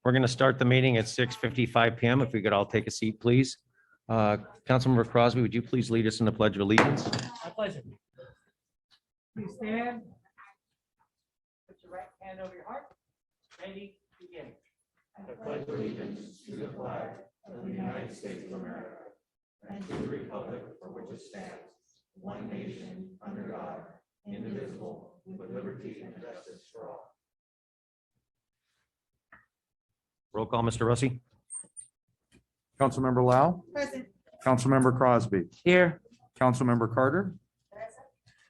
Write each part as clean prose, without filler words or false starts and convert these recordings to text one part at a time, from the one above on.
We're going to start the meeting at 6:55 p.m. If we could all take a seat, please. Councilmember Crosby, would you please lead us in the Pledge of Allegiance? My pleasure. Please stand. Put your right hand over your heart. Ready, begin. I pledge allegiance to the flag of the United States of America and to the republic for which it stands, one nation, under God, indivisible, with liberty and justice for all. Roll call, Mr. Russi. Councilmember Lau. Present. Councilmember Crosby. Here. Councilmember Carter.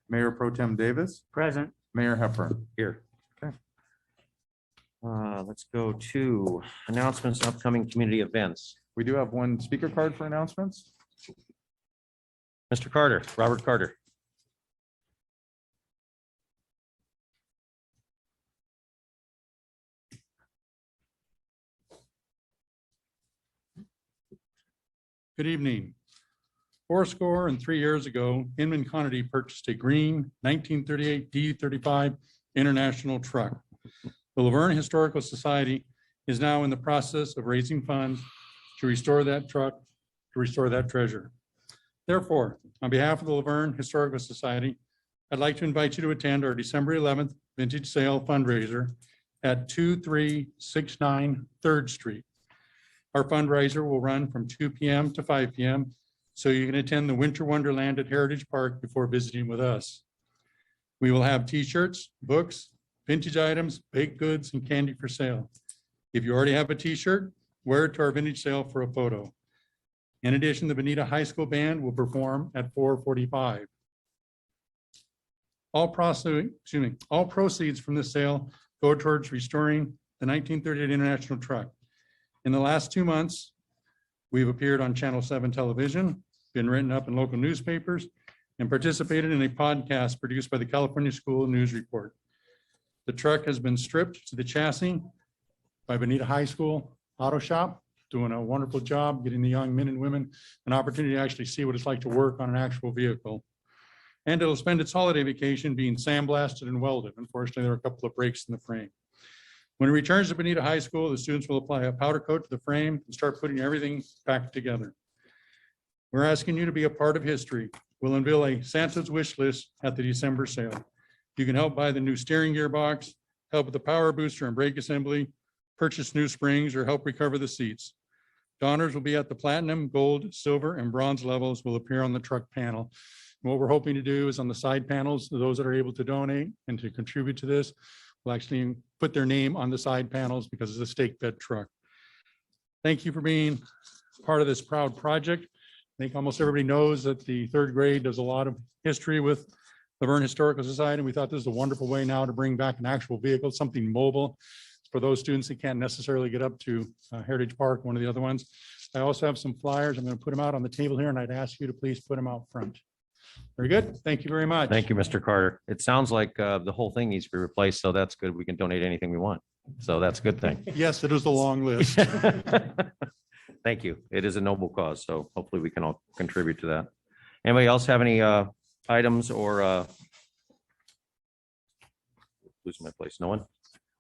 Mayor Pro Tem Davis. Present. Mayor Hepburn. Here. Okay. Let's go to announcements and upcoming community events. We do have one speaker card for announcements. Mr. Carter, Robert Carter. Good evening. 4 years ago, Inman Conity purchased a green 1938 D35 International truck. The Laverne Historical Society is now in the process of raising funds to restore that truck, to restore that treasure. Therefore, on behalf of the Laverne Historical Society, I'd like to invite you to attend our December 11th vintage sale fundraiser at 2369 3rd Street. Our fundraiser will run from 2 p.m. to 5 p.m. so you can attend the Winter Wonderland at Heritage Park before visiting with us. We will have t-shirts, books, vintage items, baked goods, and candy for sale. If you already have a t-shirt, wear it to our vintage sale for a photo. In addition, the Bonita High School Band will perform at 4:45. All proceeds from this sale go towards restoring the 1938 International truck. In the last 2 months, we've appeared on Channel 7 television, been written up in local newspapers, and participated in a podcast produced by the California School News Report. The truck has been stripped to the chassis by Bonita High School Auto Shop, doing a wonderful job getting the young men and women an opportunity to actually see what it's like to work on an actual vehicle. And it'll spend its holiday vacation being sandblasted and welded. Unfortunately, there are a couple of breaks in the frame. When it returns to Bonita High School, the students will apply a powder coat to the frame and start putting everything back together. We're asking you to be a part of history. We'll unveil a Santa's wish list at the December sale. You can help buy the new steering gear box, help with the power booster and brake assembly, purchase new springs, or help recover the seats. Donors will be at the platinum, gold, silver, and bronze levels will appear on the truck panel. And what we're hoping to do is on the side panels, those that are able to donate and to contribute to this will actually put their name on the side panels because it's a stake bed truck. Thank you for being part of this proud project. I think almost everybody knows that the 3rd grade does a lot of history with Laverne Historical Society. We thought this is a wonderful way now to bring back an actual vehicle, something mobile for those students that can't necessarily get up to Heritage Park, one of the other ones. I also have some flyers. I'm going to put them out on the table here, and I'd ask you to please put them out front. Very good. Thank you very much. Thank you, Mr. Carter. It sounds like the whole thing needs to be replaced, so that's good. We can donate anything we want. So that's a good thing. Yes, it is a long list. Thank you. It is a noble cause, so hopefully we can all contribute to that. Anybody else have any items or losing my place? No one?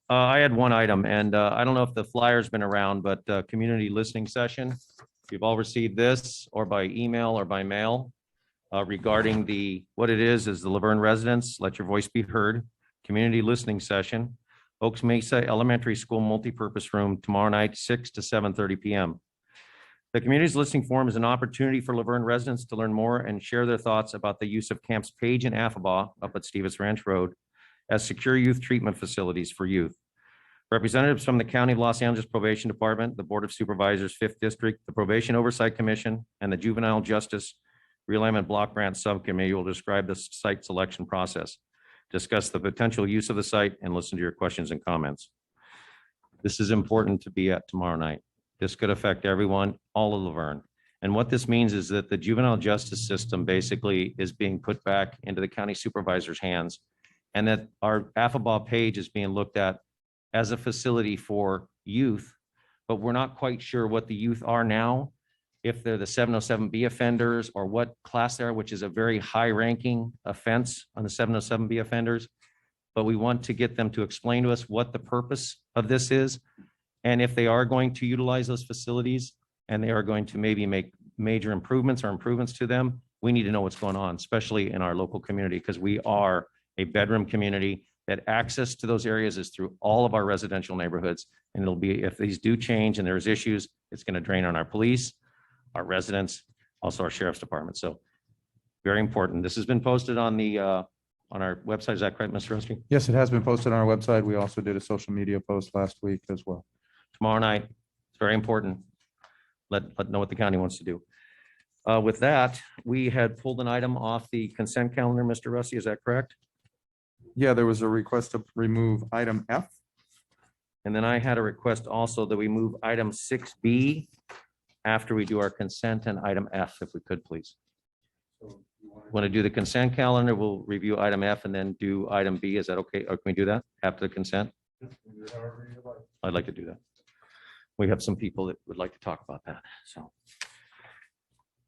I had one item, and I don't know if the flyer's been around, but community listening session. You've all received this or by email or by mail regarding what it is the Laverne residents, let your voice be heard, community listening session, Oaks Mesa Elementary School multipurpose room tomorrow night, 6 to 7:30 p.m. The community's listening forum is an opportunity for Laverne residents to learn more and share their thoughts about the use of Camps Page and Affabah up at Stevens Ranch Road as secure youth treatment facilities for youth. Representatives from the County of Los Angeles Probation Department, the Board of Supervisors, 5th District, the Probation Oversight Commission, and the Juvenile Justice Realignment Block Grant Subcommittee will describe the site selection process, discuss the potential use of the site, and listen to your questions and comments. This is important to be at tomorrow night. This could affect everyone, all of Laverne. And what this means is that the juvenile justice system basically is being put back into the county supervisor's hands, and that our Affabah Page is being looked at as a facility for youth, but we're not quite sure what the youth are now, if they're the 707B offenders or what class they are, which is a very high ranking offense on the 707B offenders. But we want to get them to explain to us what the purpose of this is And if they are going to utilize those facilities and they are going to maybe make major improvements or improvements to them, we need to know what's going on, especially in our local community, because we are a bedroom community that access to those areas is through all of our residential neighborhoods. And it'll be, if these do change and there's issues, it's going to drain on our police, our residents, also our sheriff's department. So very important. This has been posted on the, on our website. Is that correct, Mr. Rusty? Yes, it has been posted on our website. We also did a social media post last week as well. Tomorrow night. It's very important. Let know what the county wants to do. With that, we had pulled an item off the consent calendar, Mr. Rusty. Is that correct? Yeah, there was a request to remove item F. And then I had a request also that we move item 6B after we do our consent and item F, if we could, please. Want to do the consent calendar, we'll review item F and then do item B. Is that okay? Or can we do that after the consent? I'd like to do that. We have some people that would like to talk about that, so.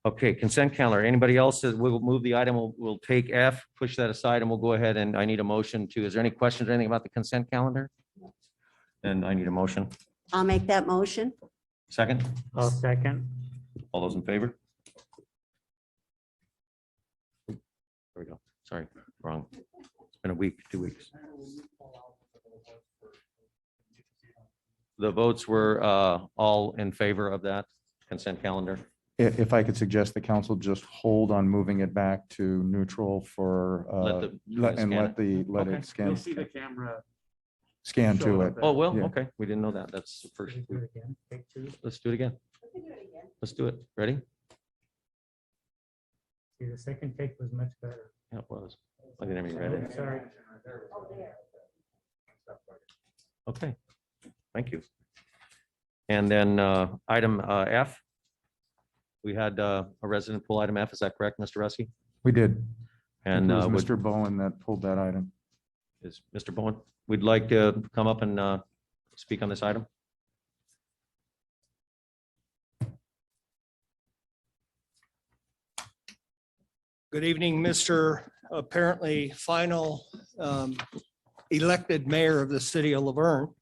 Okay, consent calendar. Anybody else that will move the item, we'll take F, push that aside, and we'll go ahead and I need a motion to, is there any questions or anything about the consent calendar? And I need a motion. I'll make that motion. Second, I'll second. all those in favor? There we go. Sorry, wrong. It's been a week, 2 weeks. The votes were all in favor of that consent calendar. If I could suggest the council just hold on moving it back to neutral for, let scan it Okay. You'll scan, see the camera. scan show to up it. there. Oh, well, Yeah. okay. We didn't know that. That's the first. Do it again. Take two. Let's do it again. Let's do it. Ready? See, the second take was much better. Yeah, it was. I didn't even read it. Sorry. Okay, thank you. And then item F. We had a resident pull item F. Is that correct, Mr. Rusky? We did. And It was would- Mr. Bowen that pulled that item. is Mr. Bowen, we'd like to come up and speak on this item. Good evening, Mr. apparently final elected mayor of the city of Laverne.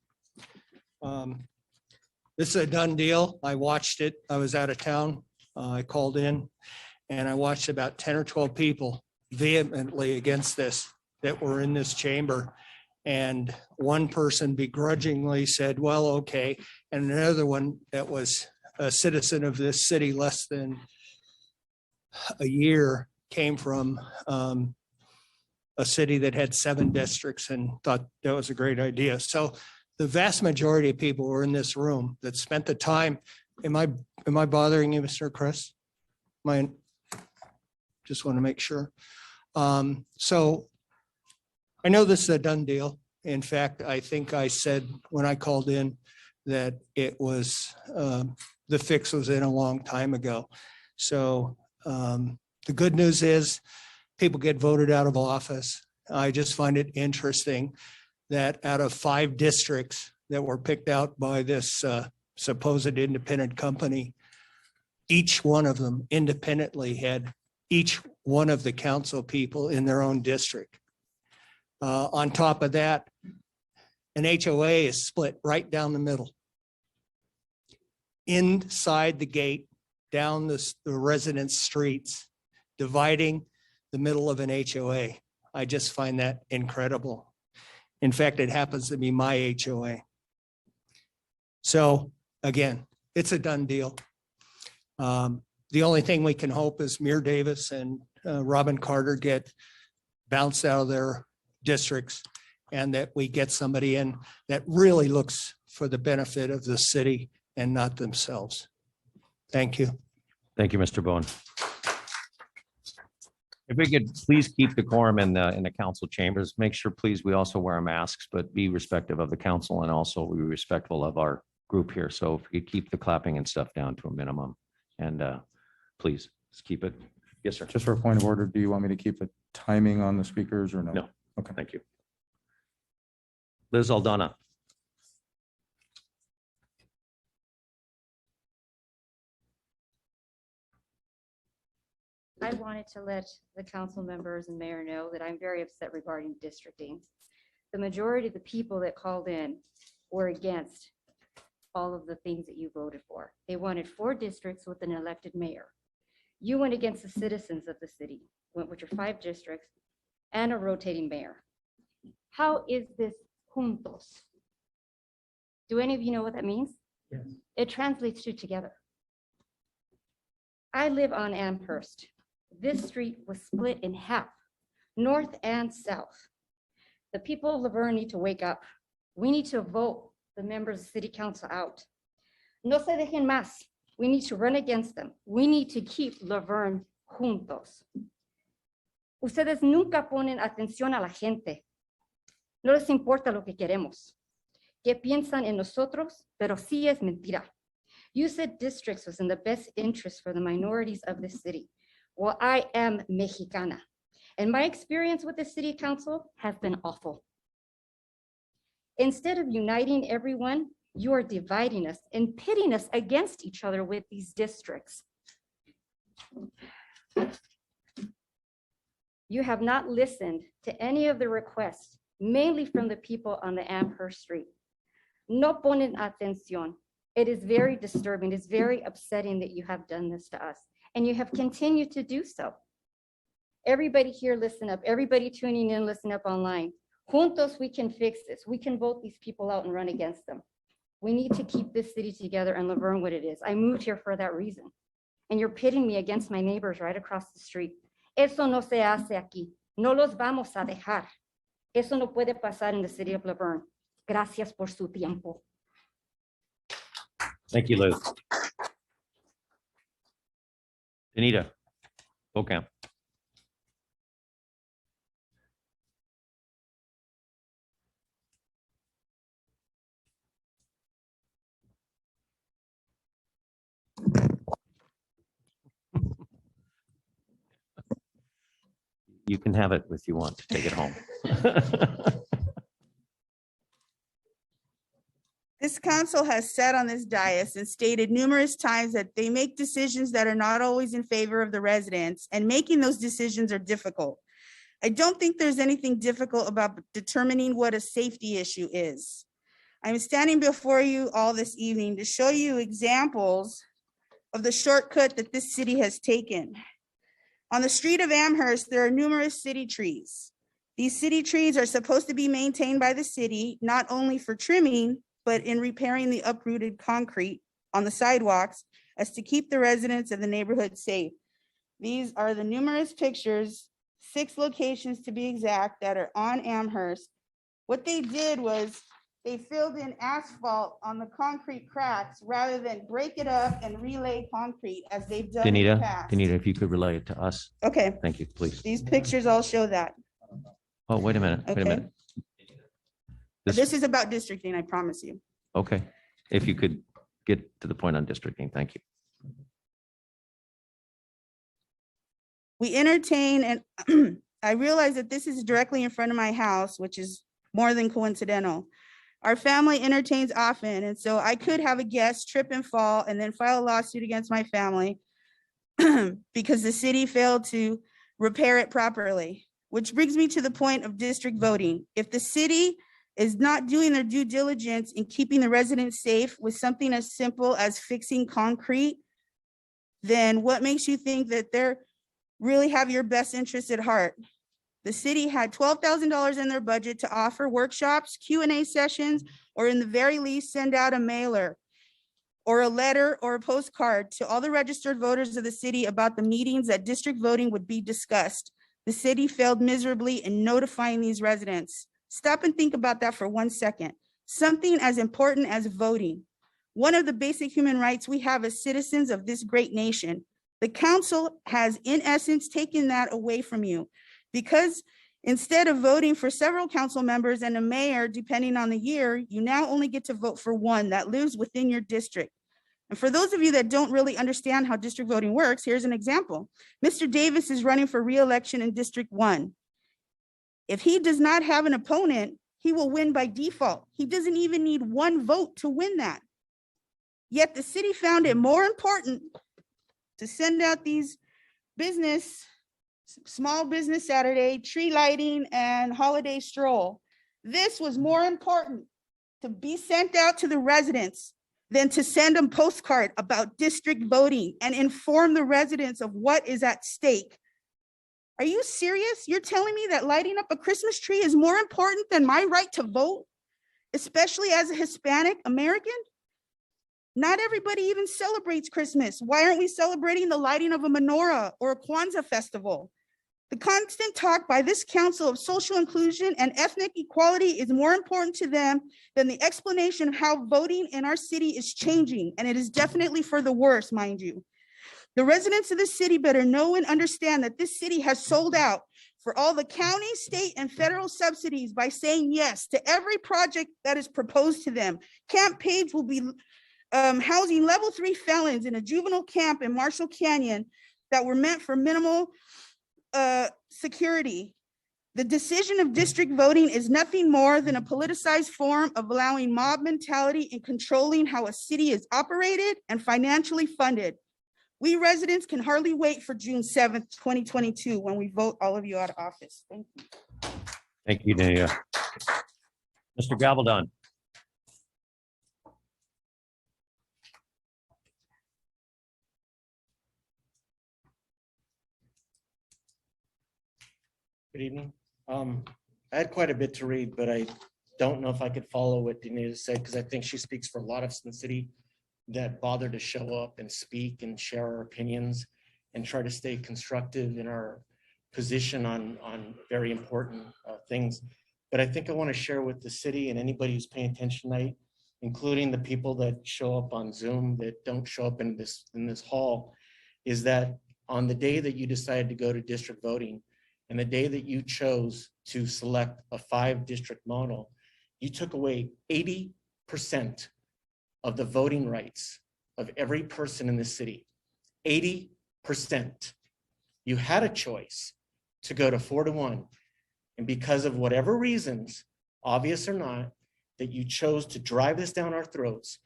This is a done deal. I watched it. I was out of town. I called in and I watched about 10 or 12 people vehemently against this that were in this chamber. And one person begrudgingly said, well, okay. And another one that was a citizen of this city less than a year came from a city that had 7 districts and thought that was a great idea. So the vast majority of people were in this room that spent the time. Am I bothering you, Mr. Chris? Just want to make sure. So I know this is a done deal. In fact, I think I said when I called in that it was, the fix was in a long time ago. So the good news is people get voted out of office. I just find it interesting that out of 5 districts that were picked out by this supposed independent company, each one of them independently had each one of the council people in their own district. On top of that, an HOA is split right down the middle. Inside the gate, down the residence streets, dividing the middle of an HOA. I just find that incredible. In fact, it happens to be my HOA. So again, it's a done deal. The only thing we can hope is Muir Davis and Robin Carter get bounced out of their districts and that we get somebody in that really looks for the benefit of the city and not themselves. Thank you. Thank you, Mr. Bowen. If we could please keep the quorum in the council chambers, make sure, please, we also wear our masks, but be respectful of the council and also be respectful of our group here. So if we could keep the clapping and stuff down to a minimum and please just keep it. Yes, sir. Just for a point of order, do you want me to keep a timing on the speakers or no? No. Okay. Thank you. Liz Aldana. I wanted to let the council members and mayor know that I'm very upset regarding districting. The majority of the people that called in were against all of the things that you voted for. They wanted 4 districts with an elected mayor. You went against the citizens of the city, went with your 5 districts and a rotating mayor. How is this juntos? Do any of you know what that means? Yes. It translates to together. I live on Amherst. This street was split in half, north and south. The people of Laverne need to wake up. We need to vote the members of city council out. No se dejen más. We need to run against them. We need to keep Laverne juntos. Ustedes nunca ponen atención a la gente. No les importa lo que queremos. ¿Qué piensan en nosotros? Pero sí es mentira. You said districts was in the best interest for the minorities of the city. Well, I am Mexicana, and my experience with the city council has been awful. Instead of uniting everyone, you are dividing us and pitting us against each other with these districts. You have not listened to any of the requests, mainly from the people on the Amherst Street. No ponen atención. It is very disturbing. It's very upsetting that you have done this to us, and you have continued to do so. Everybody here, listen up. Everybody tuning in, listen up online. Juntos, we can fix this. We can vote these people out and run against them. We need to keep this city together and Laverne what it is. I moved here for that reason. And you're pitting me against my neighbors right across the street. Eso no se hace aquí. No los vamos a dejar. Eso no puede pasar in the city of Laverne. Gracias por su tiempo. Thank you, Liz. Anita, Bocamp. You can have it if you want to take it home. This council has sat on this dais and stated numerous times that they make decisions that are not always in favor of the residents, and making those decisions are difficult. I don't think there's anything difficult about determining what a safety issue is. I'm standing before you all this evening to show you examples of the shortcut that this city has taken. On the street of Amherst, there are numerous city trees. These city trees are supposed to be maintained by the city, not only for trimming, but in repairing the uprooted concrete on the sidewalks as to keep the residents of the neighborhood safe. These are the numerous pictures, 6 locations to be exact, that are on Amherst. What they did was they filled in asphalt on the concrete cracks rather than break it up and relay concrete as they've done in the Danita, past. if you could relay it to us. Okay, Thank you, please. these pictures all show that. Oh, wait a minute, wait a Okay. minute. This is about districting, I promise you. Okay, if you could get to the point on districting, thank you. We entertain, and I realize that this is directly in front of my house, which is more than coincidental. Our family entertains often, and so I could have a guest trip and fall and then file a lawsuit against my family because the city failed to repair it properly, which brings me to the point of district voting. If the city is not doing their due diligence in keeping the residents safe with something as simple as fixing concrete, then what makes you think that they're really have your best interest at heart? The city had $12,000 in their budget to offer workshops, Q&A sessions, or in the very least, send out a mailer or a letter or a postcard to all the registered voters of the city about the meetings that district voting would be discussed. The city failed miserably in notifying these residents. Stop and think about that for 1 second. Something as important as voting. One of the basic human rights we have as citizens of this great nation. The council has, in essence, taken that away from you, because instead of voting for several council members and a mayor, depending on the year, you now only get to vote for one that lives within your district. And for those of you that don't really understand how district voting works, here's an example. Mr. Davis is running for re-election in District 1. If he does not have an opponent, he will win by default. He doesn't even need 1 vote to win that. Yet the city found it more important to send out these small business Saturday, tree lighting, and holiday stroll. This was more important to be sent out to the residents than to send a postcard about district voting and inform the residents of what is at stake. Are you serious? You're telling me that lighting up a Christmas tree is more important than my right to vote, especially as a Hispanic American? Not everybody even celebrates Christmas. Why aren't we celebrating the lighting of a menorah or a Kwanzaa festival? The constant talk by this council of social inclusion and ethnic equality is more important to them than the explanation of how voting in our city is changing, and it is definitely for the worse, mind you. The residents of the city better know and understand that this city has sold out for all the county, state, and federal subsidies by saying yes to every project that is proposed to them. Camp Page will be housing level 3 felons in a juvenile camp in Marshall Canyon that were meant for minimal security. The decision of district voting is nothing more than a politicized form of allowing mob mentality and controlling how a city is operated and financially funded. We residents can hardly wait for June 7th, 2022, when we vote all of you out of office. Thank you. Thank you, Nia. Mr. Gabaldon. Good evening. I had quite a bit to read, but I don't know if I could follow what Danita said, because I think she speaks for a lot of us in the city that bother to show up and speak and share our opinions and try to stay constructive in our position on very important things. But I think I want to share with the city and anybody who's paying attention tonight, including the people that show up on Zoom that don't show up in this hall, is that on the day that you decided to go to district voting, and the day that you chose to select a 5-district model, you took away 80% of the voting rights of every person in the city. 80%. You had a choice to go to 4-1. And because of whatever reasons, obvious or not, that you chose to drive this down our throats,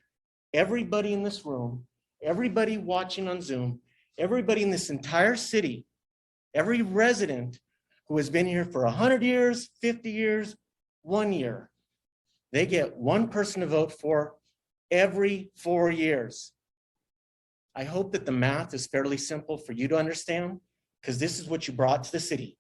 everybody in this room, everybody watching on Zoom, everybody in this entire city, every resident who has been here for 100 years, 50 years, 1 year, they get one person to vote for every 4 years. I hope that the math is fairly simple for you to understand, because this is what you brought to the city.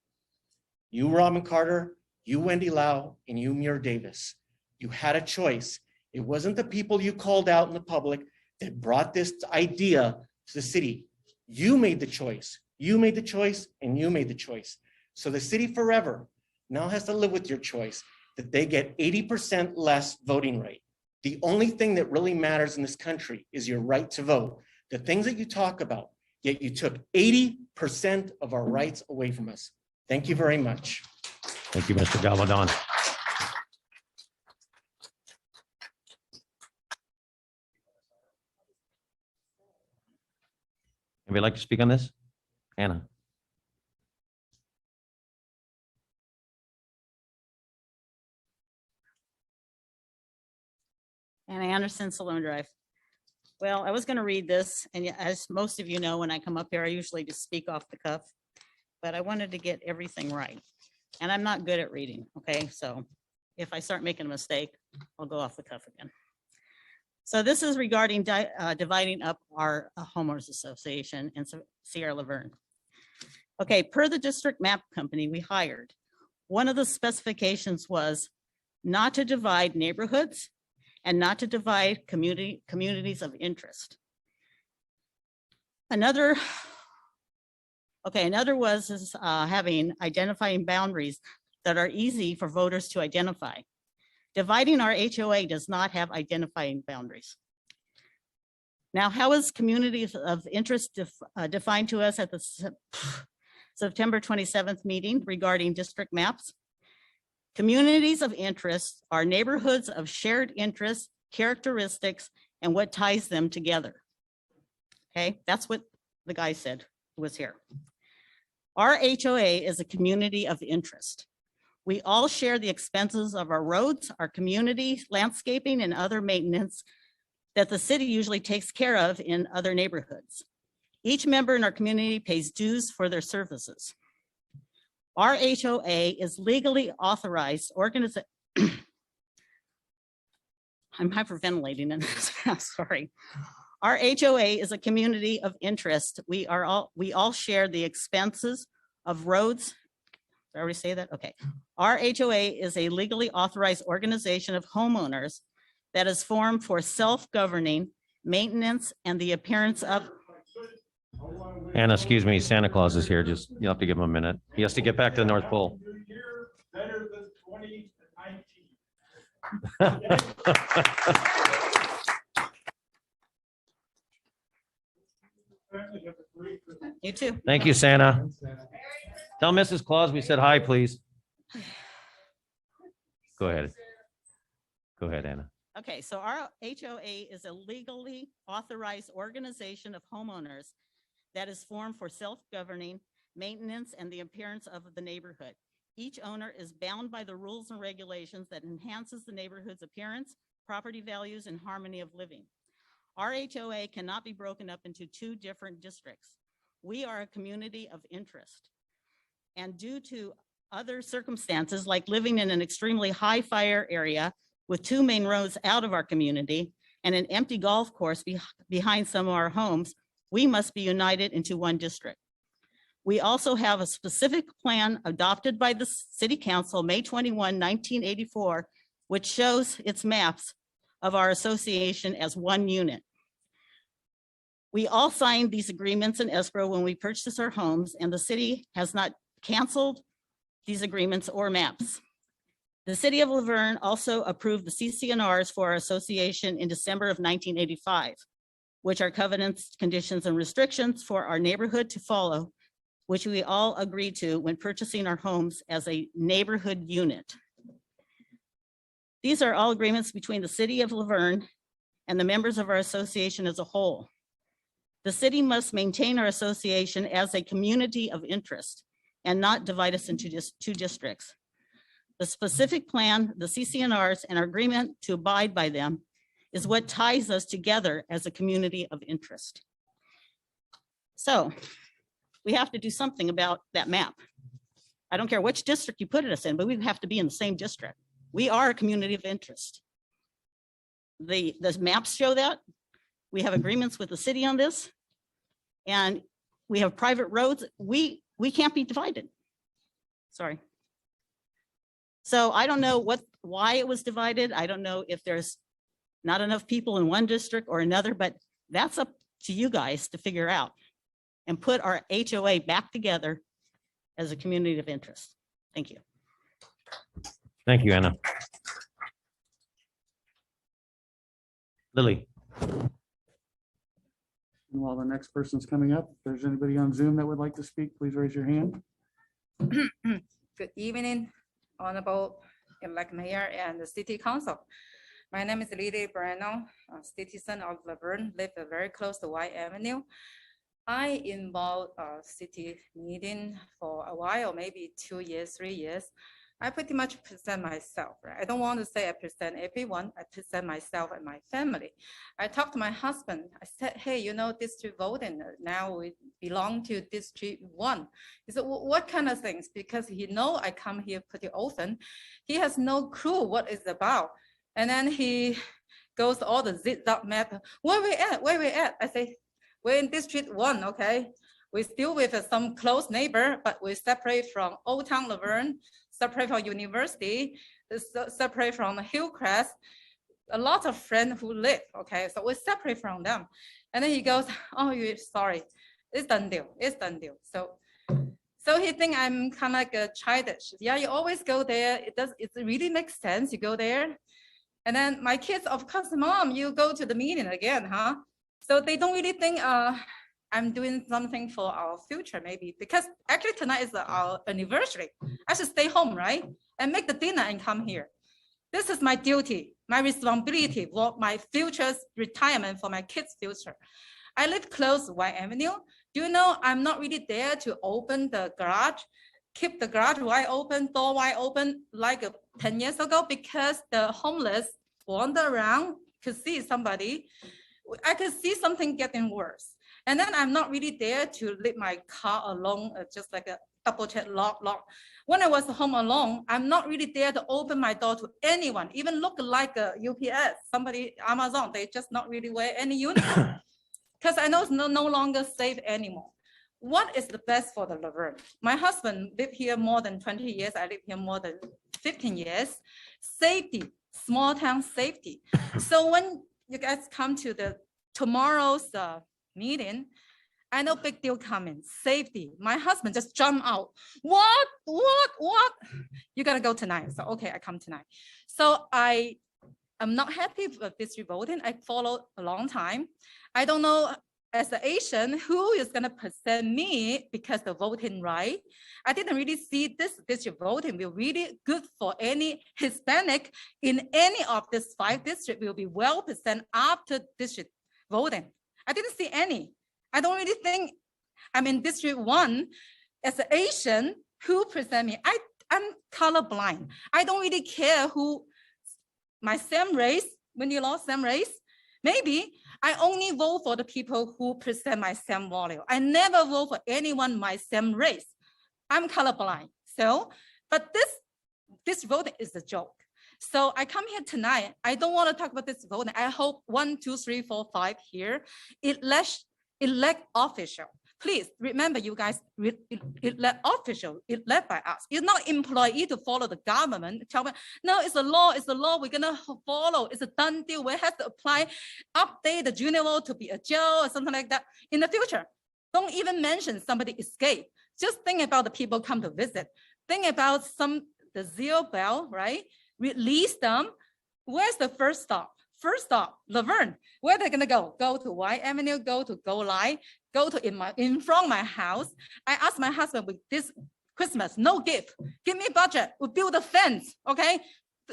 You, Robin Carter, you, Wendy Lau, and you, Muir Davis. You had a choice. It wasn't the people you called out in the public that brought this idea to the city. You made the choice. You made the choice, and you made the choice. So the city forever now has to live with your choice that they get 80% less voting rate. The only thing that really matters in this country is your right to vote. The things that you talk about, yet you took 80% of our rights away from us. Thank you very much. Thank you, Mr. Gabaldon. Anybody like to speak on this? Anna. Anna Anderson, Salone Drive. Well, I was going to read this, and as most of you know, when I come up here, I usually just speak off the cuff, but I wanted to get everything right. And I'm not good at reading, okay? So if I start making a mistake, I'll go off the cuff again. So this is regarding dividing up our homeowners association in Sierra Laverne. Okay, per the district map company we hired, one of the specifications was not to divide neighborhoods and not to divide communities of interest. Another was having identifying boundaries that are easy for voters to identify. Dividing our HOA does not have identifying boundaries. Now, how is communities of interest defined to us at the September 27th meeting regarding district maps? Communities of interest are neighborhoods of shared interests, characteristics, and what ties them together. Okay, that's what the guy said who was here. Our HOA is a community of interest. We all share the expenses of our roads, our community, landscaping, and other maintenance that the city usually takes care of in other neighborhoods. Each member in our community pays dues for their services. Our HOA is legally authorized organization. I'm hyperventilating in this, sorry. Our HOA is a community of interest. We all share the expenses of roads. Did I already say that? Okay. Our HOA is a legally authorized organization of homeowners that is formed for self-governing maintenance and the appearance of. Anna, excuse me, Santa Claus is here. Just, you'll have to give him a minute. He has to get back to the North Pole. Better than 2019. You too. Thank you, Santa. Tell Mrs. Claus we said hi, please. Go ahead. Go ahead, Anna. Okay, so our HOA is a legally authorized organization of homeowners that is formed for self-governing maintenance and the appearance of the neighborhood. Each owner is bound by the rules and regulations that enhances the neighborhood's appearance, property values, and harmony of living. Our HOA cannot be broken up into two different districts. We are a community of interest. And due to other circumstances, like living in an extremely high fire area with two main roads out of our community and an empty golf course behind some of our homes, we must be united into one district. We also have a specific plan adopted by the City Council, May 21, 1984, which shows its maps of our association as one unit. We all signed these agreements in escrow when we purchased our homes, and the city has not canceled these agreements or maps. The City of Laverne also approved the CC&Rs for our association in December of 1985, which are covenants, conditions, and restrictions for our neighborhood to follow, which we all agreed to when purchasing our homes as a neighborhood unit. These are all agreements between the City of Laverne and the members of our association as a whole. The city must maintain our association as a community of interest and not divide us into just two districts. The specific plan, the CC&Rs, and our agreement to abide by them is what ties us together as a community of interest. So we have to do something about that map. I don't care which district you put us in, but we have to be in the same district. We are a community of interest. The maps show that. We have agreements with the city on this, and we have private roads. We can't be divided. Sorry. So I don't know why it was divided. I don't know if there's not enough people in one district or another, but that's up to you guys to figure out and put our HOA back together as a community of interest. Thank you. Thank you, Anna. Lily. And while the next person's coming up, if there's anybody on Zoom that would like to speak, please raise your hand. Good evening, Honorable Elect Mayor and the City Council. My name is Lily Breno, a citizen of Laverne, live very close to White Avenue. I involved a city meeting for a while, maybe 2 years, 3 years. I pretty much present myself, right? I don't want to say I present everyone. I present myself and my family. I talked to my husband. I said, hey, you know, District voting, now we belong to District 1. He said, well, what kind of things? Because he know I come here pretty often. He has no clue what it's about. And then he goes all the zigzag map. Where we at? Where we at? I say, we're in District 1, okay? We're still with some close neighbor, but we separate from Old Town Laverne, separate from University, separate from Hillcrest, a lot of friends who live, okay? So we separate from them. And then he goes, oh, you're sorry, it's done deal, it's done deal. So he think I'm kind of like a childish. Yeah, you always go there. It really makes sense, you go there. And then my kids, of course, Mom, you go to the meeting again, huh? So they don't really think I'm doing something for our future, maybe, because actually tonight is our anniversary. I should stay home, right? And make the dinner and come here. This is my duty, my responsibility for my future's retirement, for my kids' future. I live close to White Avenue. Do you know I'm not really there to open the garage, keep the garage wide open, door wide open like 10 years ago, because the homeless wander around, could see somebody. I could see something getting worse. And then I'm not really there to leave my car alone, just like double check, lock. When I was home alone, I'm not really there to open my door to anyone, even look like a UPS, somebody, Amazon, they just not really wear any uniform. Because I know it's no longer safe anymore. What is the best for the Laverne? My husband lived here more than 20 years. I live here more than 15 years. Safety, small town safety. So when you guys come to the tomorrow's meeting, I know big deal coming, safety. My husband just jumped out. What? You're gonna go tonight. So, okay, I come tonight. So I am not happy with district voting. I followed a long time. I don't know as an Asian, who is gonna present me because the voting right? I didn't really see this district voting will really good for any Hispanic in any of these 5 districts will be well presented after district voting. I didn't see any. I don't really think I'm in District 1 as an Asian who present me. I'm colorblind. I don't really care who my same race, when you lost same race, maybe I only vote for the people who present my same value. I never vote for anyone my same race. I'm colorblind. So, but this voting is a joke. So I come here tonight. I don't want to talk about this voting. I hope 1, 2, 3, 4, 5 here, elect official. Please remember, you guys, elect official, elect by us. You're not employee to follow the government. Tell me, no, it's a law, we're gonna follow. It's a done deal. We have to apply, update the junior vote to be a jail or something like that in the future. Don't even mention somebody escape. Just think about the people come to visit. Think about the zero bell, right? Release them. Where's the first stop? First stop, Laverne. Where they're gonna go? Go to White Avenue, go to Go Light, go to in front of my house. I asked my husband with this Christmas, no gift. Give me budget. We build a fence, okay?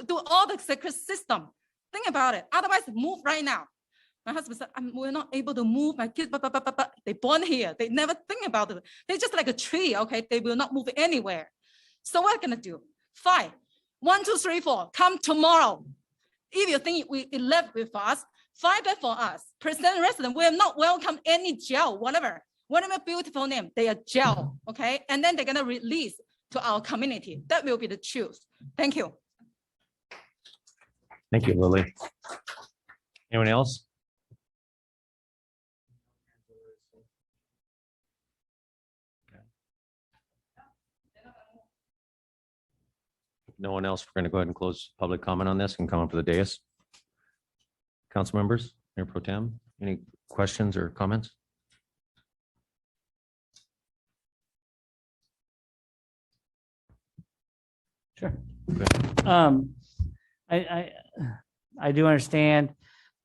Do all the secret system. Think about it. Otherwise, move right now. My husband said, we're not able to move my kids, but they born here. They never think about it. They're just like a tree, okay? They will not move anywhere. So what are we gonna do? Fine. 1, 2, 3, 4, come tomorrow. If you think we elect with us, fight that for us. Present resident, we are not welcome any jail, whatever beautiful name, they are jail, okay? And then they're gonna release to our community. That will be the truth. Thank you. Thank you, Lily. Anyone else? No one else, we're going to go ahead and close public comment on this and come up to the dais. Council members, Mayor Pro Tem, any questions or comments? Sure. I do understand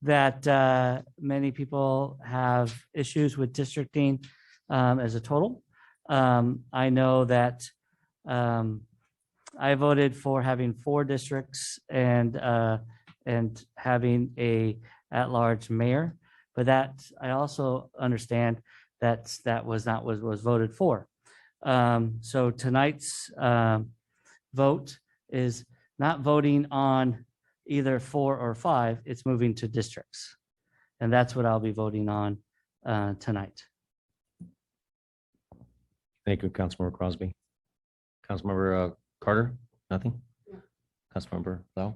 that many people have issues with districting as a total. I know that I voted for having 4 districts and having a at-large mayor, but that I also understand that was not what was voted for. So tonight's vote is not voting on either 4 or 5, it's moving to districts. And that's what I'll be voting on tonight. Thank you, Councilmember Crosby. Councilmember Carter, nothing? Councilmember Lau?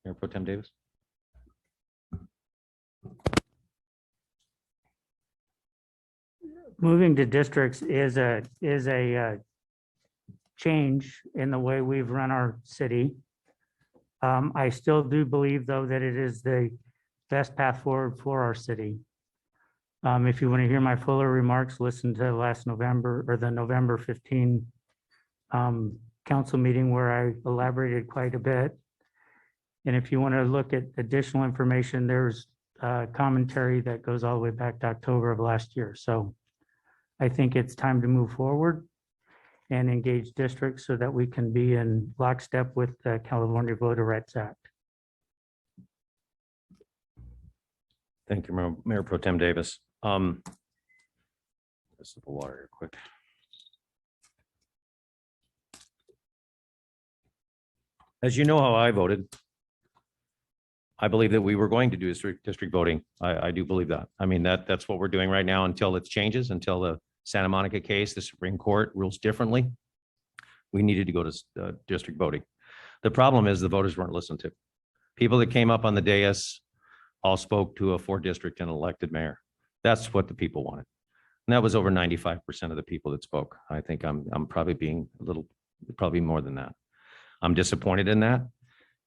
Mayor Pro Tem Davis? Moving to districts is a change in the way we've run our city. I still do believe, though, that it is the best path forward for our city. If you want to hear my fuller remarks, listen to last November or the November 15 council meeting where I elaborated quite a bit. And if you want to look at additional information, there's commentary that goes all the way back to October of last year. So I think it's time to move forward and engage districts so that we can be in lockstep with the California Voter Rights Act. Thank you, Mayor Pro Tem Davis. A sip of water here quick. As you know how I voted, I believe that we were going to do district voting. I do believe that. I mean, that's what we're doing right now until it changes, until the Santa Monica case, the Supreme Court rules differently. We needed to go to district voting. The problem is the voters weren't listened to. People that came up on the dais all spoke to a 4-district and elected mayor. That's what the people wanted. And that was over 95% of the people that spoke. I think I'm probably being a little, probably more than that. I'm disappointed in that.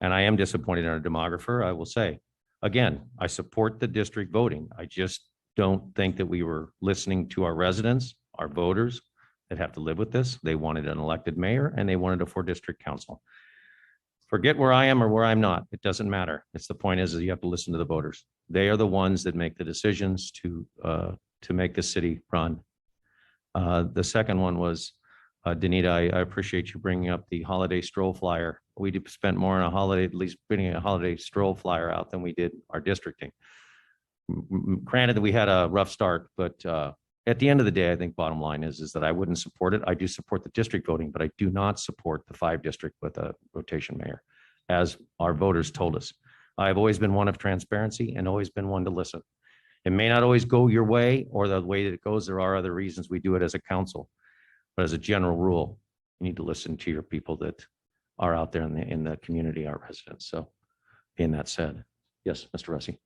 And I am disappointed in our demographer, I will say. Again, I support the district voting. I just don't think that we were listening to our residents, our voters that have to live with this. They wanted an elected mayor and they wanted a 4-district council. Forget where I am or where I'm not. It doesn't matter. It's the point is that you have to listen to the voters. They are the ones that make the decisions to make the city run. The second one was, Danita, I appreciate you bringing up the holiday stroll flyer. We spent more on a holiday, at least bringing a holiday stroll flyer out than we did our districting. Granted that we had a rough start, but at the end of the day, I think bottom line is that I wouldn't support it. I do support the district voting, but I do not support the 5-district with a rotation mayor, as our voters told us. I've always been one of transparency and always been one to listen. It may not always go your way or the way that it goes. There are other reasons we do it as a council. But as a general rule, you need to listen to your people that are out there in the community, our residents. So being that said, yes, Mr. Russi.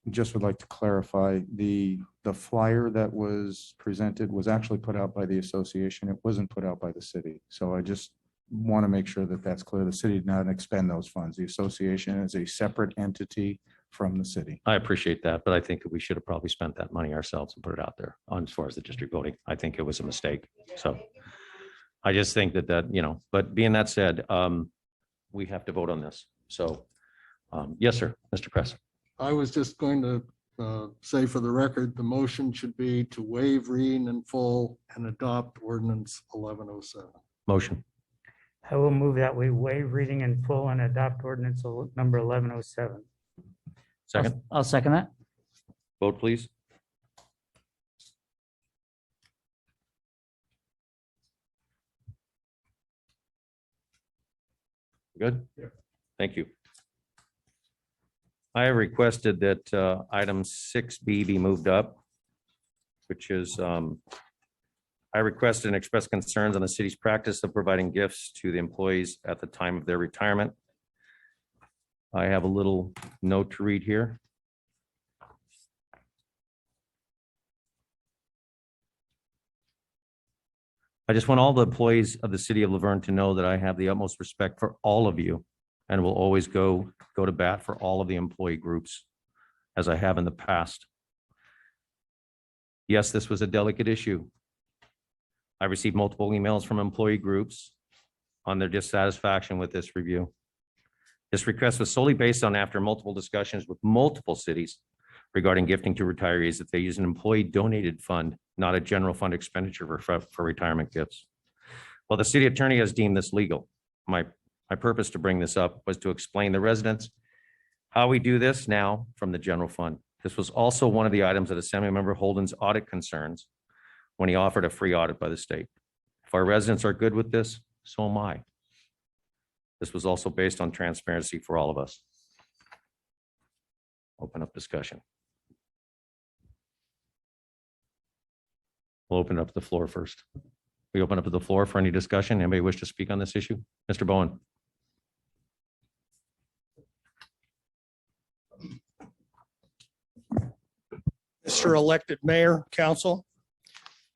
Just would like to clarify, the flyer that was presented was actually put out by the association. It wasn't put out by the city. So I just want to make sure that that's clear. The city did not expend those funds. The association is a separate entity from the city. I appreciate that, but I think that we should have probably spent that money ourselves and put it out there on as far as the district voting. I think it was a mistake. So I just think that, but being that said, we have to vote on this. So yes, sir, Mr. Kress. I was just going to say for the record, the motion should be to waive reading in full and adopt ordinance 1107. Motion. I will move that we waive reading in full and adopt ordinance number 1107. Second. I'll second that. Vote, please. Good? Yeah. Thank you. I requested that item 6B be moved up, which is I requested and expressed concerns on the city's practice of providing gifts to the employees at the time of their retirement. I have a little note to read here. I just want all the employees of the city of Laverne to know that I have the utmost respect for all of you and will always go to bat for all of the employee groups as I have in the past. Yes, this was a delicate issue. I received multiple emails from employee groups on their dissatisfaction with this review. This request was solely based on after multiple discussions with multiple cities regarding gifting to retirees that they use an employee donated fund, not a general fund expenditure for retirement gifts. Well, the city attorney has deemed this legal. My purpose to bring this up was to explain to residents how we do this now from the general fund. This was also one of the items that Assemblymember Holden's audit concerns when he offered a free audit by the state. If our residents are good with this, so am I. This was also based on transparency for all of us. Open up discussion. We'll open up to the floor first. We open up to the floor for any discussion. Anybody wish to speak on this issue? Mr. Bowen. Mr. Elected Mayor, Council.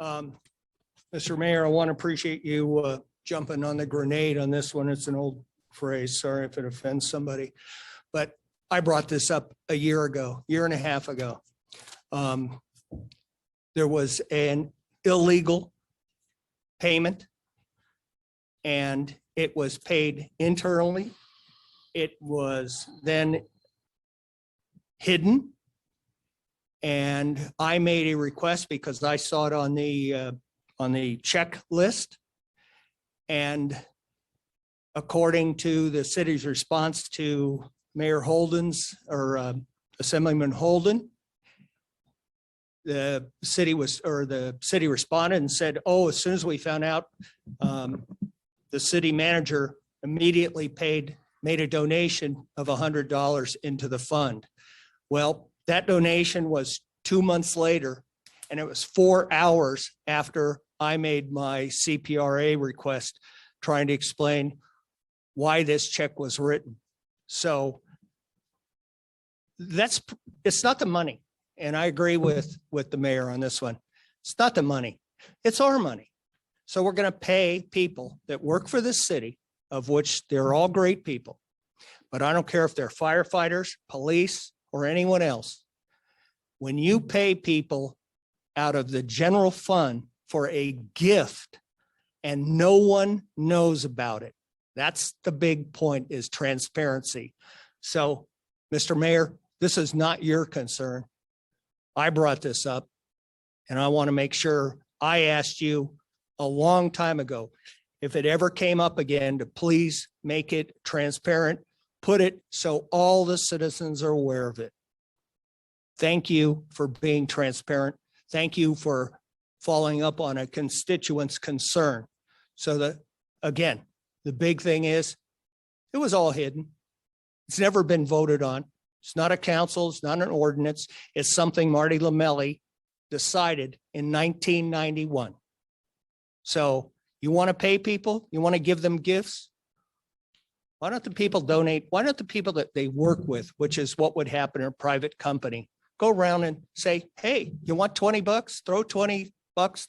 Mr. Mayor, I want to appreciate you jumping on the grenade on this one. It's an old phrase. Sorry if it offends somebody, but I brought this up a year and a half ago. There was an illegal payment and it was paid internally. It was then hidden. And I made a request because I saw it on the checklist. And according to the city's response to Mayor Holden's or Assemblyman Holden, the city responded and said, oh, as soon as we found out, the city manager immediately made a donation of $100 into the fund. Well, that donation was 2 months later, And it was 4 hours after I made my CPRA request, trying to explain why this check was written. So it's not the money. And I agree with the mayor on this one. It's not the money. It's our money. So we're going to pay people that work for this city, of which they're all great people. But I don't care if they're firefighters, police, or anyone else. When you pay people out of the general fund for a gift and no one knows about it, that's the big point, is transparency. So, Mr. Mayor, this is not your concern. I brought this up, and I want to make sure I asked you a long time ago, if it ever came up again, to please make it transparent, put it so all the citizens are aware of it. Thank you for being transparent. Thank you for following up on a constituent's concern. So that, again, the big thing is, it was all hidden. It's never been voted on. It's not a council, it's not an ordinance. It's something Marty Lamelli decided in 1991. So you want to pay people? You want to give them gifts? Why don't the people donate? Why don't the people that they work with, which is what would happen in a private company, go around and say, hey, you want $20? Throw $20,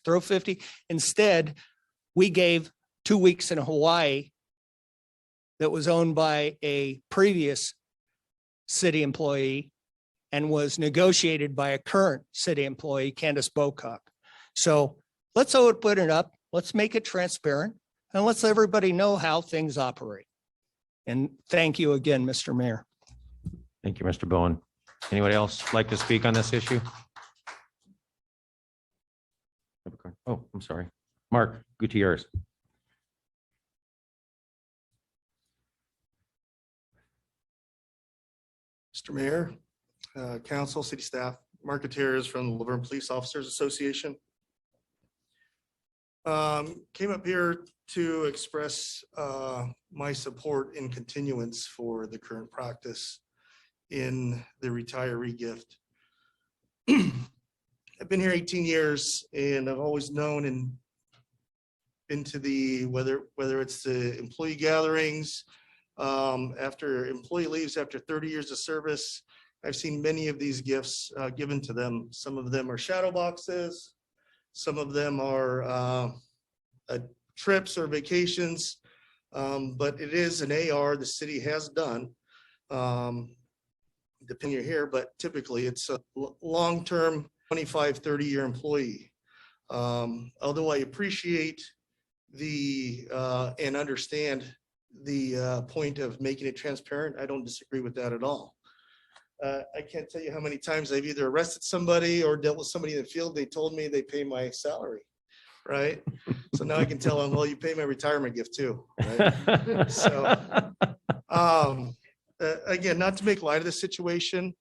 throw 50. Instead, we gave 2 weeks in Hawaii that was owned by a previous city employee and was negotiated by a current city employee, Candace Bocock. So let's open it up. Let's make it transparent, and let's let everybody know how things operate. And thank you again, Mr. Mayor. Thank you, Mr. Bowen. Anybody else like to speak on this issue? Oh, I'm sorry. Mark Gutierrez. Mr. Mayor, council, city staff, Mark Gutierrez from the Laverne Police Officers Association. Came up here to express my support in continuance for the current practice in the retiree gift. I've been here 18 years and I've always known and been to the, whether it's the employee gatherings, after employee leaves after 30 years of service, I've seen many of these gifts given to them. Some of them are shadow boxes. Some of them are trips or vacations, but it is an AR the city has done. Depending you're here, but typically it's a long-term 25, 30-year employee. Although I appreciate the and understand the point of making it transparent, I don't disagree with that at all. I can't tell you how many times I've either arrested somebody or dealt with somebody in the field. They told me they pay my salary, right? So now I can tell them, well, you pay my retirement gift too, right? So, again, not to make light of the situation,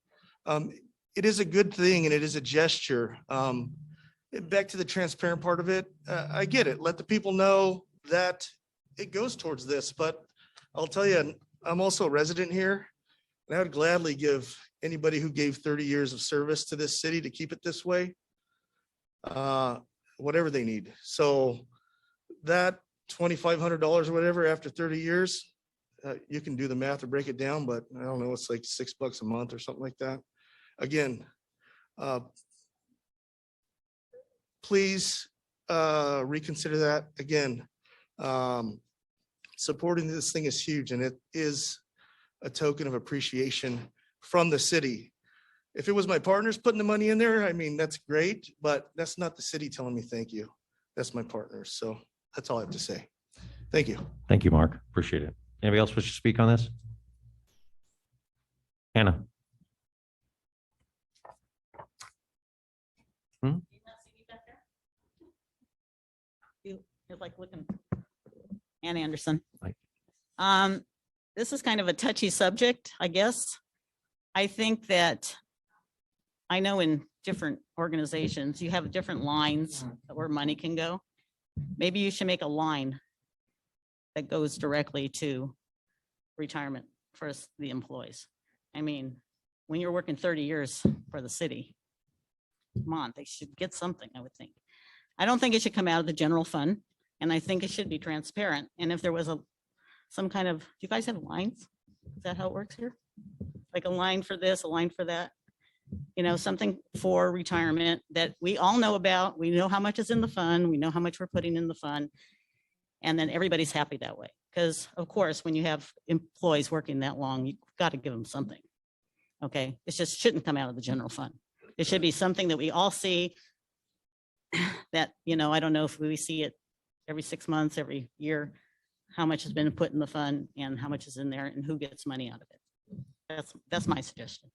it is a good thing and it is a gesture. Back to the transparent part of it, I get it. Let the people know that it goes towards this, but I'll tell you, I'm also a resident here, and I would gladly give anybody who gave 30 years of service to this city to keep it this way, whatever they need. So that $2,500 or whatever after 30 years, you can do the math or break it down, but I don't know, it's like $6 a month or something like that. Again, please reconsider that. Again, supporting this thing is huge, and it is a token of appreciation from the city. If it was my partners putting the money in there, I mean, that's great, but that's not the city telling me thank you. That's my partners. So that's all I have to say. Thank you. Thank you, Mark. Appreciate it. Anybody else wish to speak on this? Hannah. You're like looking. Ann Anderson. Right. This is kind of a touchy subject, I guess. I think that I know in different organizations, you have different lines where money can go. Maybe you should make a line that goes directly to retirement for the employees. I mean, when you're working 30 years for the city, Come on, they should get something, I would think. I don't think it should come out of the general fund, and I think it should be transparent. And if there was some kind of, do you guys have lines? Is that how it works here? Like a line for this, a line for that? You know, something for retirement that we all know about. We know how much is in the fund. We know how much we're putting in the fund. And then everybody's happy that way. Because of course, when you have employees working that long, you've got to give them something. Okay, it just shouldn't come out of the general fund. It should be something that we all see that, you know, I don't know if we see it every 6 months, every year, how much has been put in the fund and how much is in there and who gets money out of it. That's my suggestion.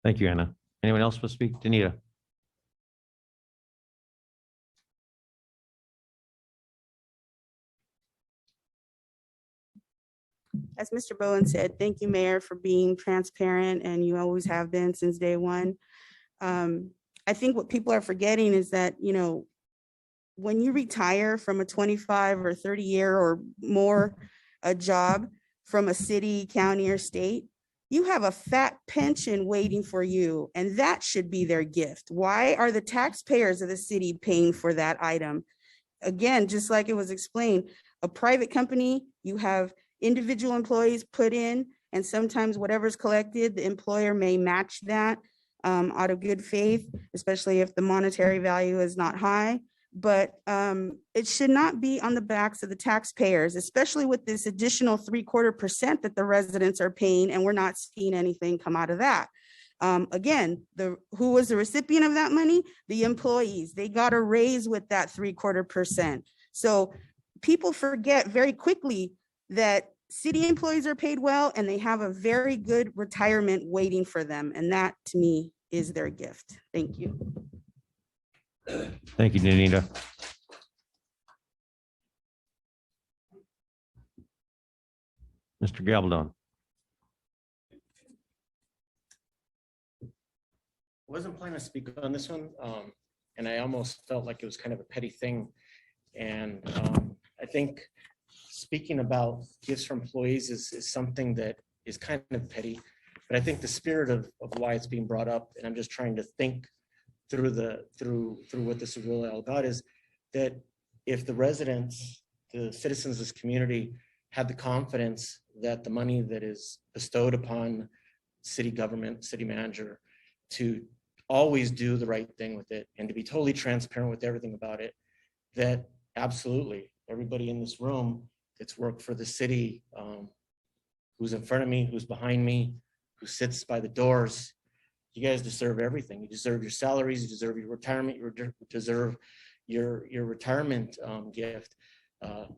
Thank you, Anna. Anyone else will speak? Danita? As Mr. Bowen said, thank you, Mayor, for being transparent, and you always have been since day one. I think what people are forgetting is that, you know, when you retire from a 25 or 30 year or more a job from a city, county, or state, you have a fat pension waiting for you, and that should be their gift. Why are the taxpayers of the city paying for that item? Again, just like it was explained, a private company, you have individual employees put in, and sometimes whatever's collected, the employer may match that out of good faith, especially if the monetary value is not high. But it should not be on the backs of the taxpayers, especially with this additional 3/4% that the residents are paying, and we're not seeing anything come out of that. Again, who was the recipient of that money? The employees. They got a raise with that 3/4%. So people forget very quickly that city employees are paid well and they have a very good retirement waiting for them. And that, to me, is their gift. Thank you. Thank you, Danita. Mr. Gabaldon. Wasn't planning to speak on this one, and I almost felt like it was kind of a petty thing. And I think speaking about gifts for employees is something that is kind of petty, but I think the spirit of why it's being brought up, and I'm just trying to think through what this is really all about, is that if the residents, the citizens of this community had the confidence that the money that is bestowed upon city government, city manager, to always do the right thing with it and to be totally transparent with everything about it, that absolutely everybody in this room that's worked for the city, who's in front of me, who's behind me, who sits by the doors, you guys deserve everything. You deserve your salaries, you deserve your retirement, you deserve your retirement gift.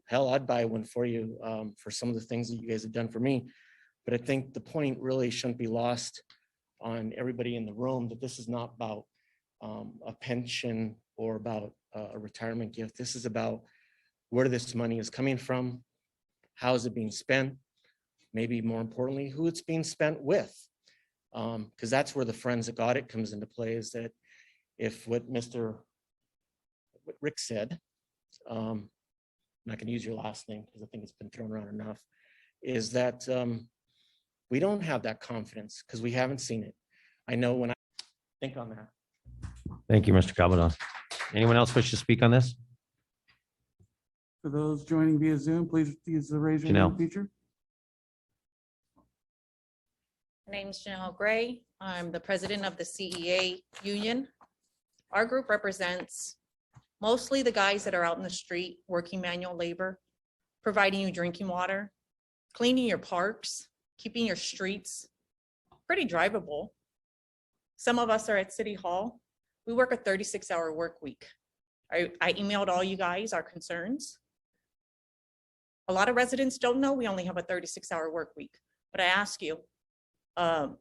Hell, I'd buy one for you for some of the things that you guys have done for me. But I think the point really shouldn't be lost on everybody in the room, that this is not about a pension or about a retirement gift. This is about where this money is coming from, how is it being spent, maybe more importantly, who it's being spent with. Because that's where the forensic audit comes into play, is that if what Rick said, I'm not going to use your last name because I think it's been thrown around enough, is that we don't have that confidence because we haven't seen it. I know when I think on that. Thank you, Mr. Gabaldon. Anyone else wish to speak on this? For those joining via Zoom, please use the raise your Janelle. hand feature. My name is Janelle Gray. I'm the president of the CEA union. Our group represents mostly the guys that are out in the street working manual labor, providing you drinking water, cleaning your parks, keeping your streets pretty drivable. Some of us are at City Hall. We work a 36-hour work week. I emailed all you guys our concerns. A lot of residents don't know we only have a 36-hour work week, but I ask you,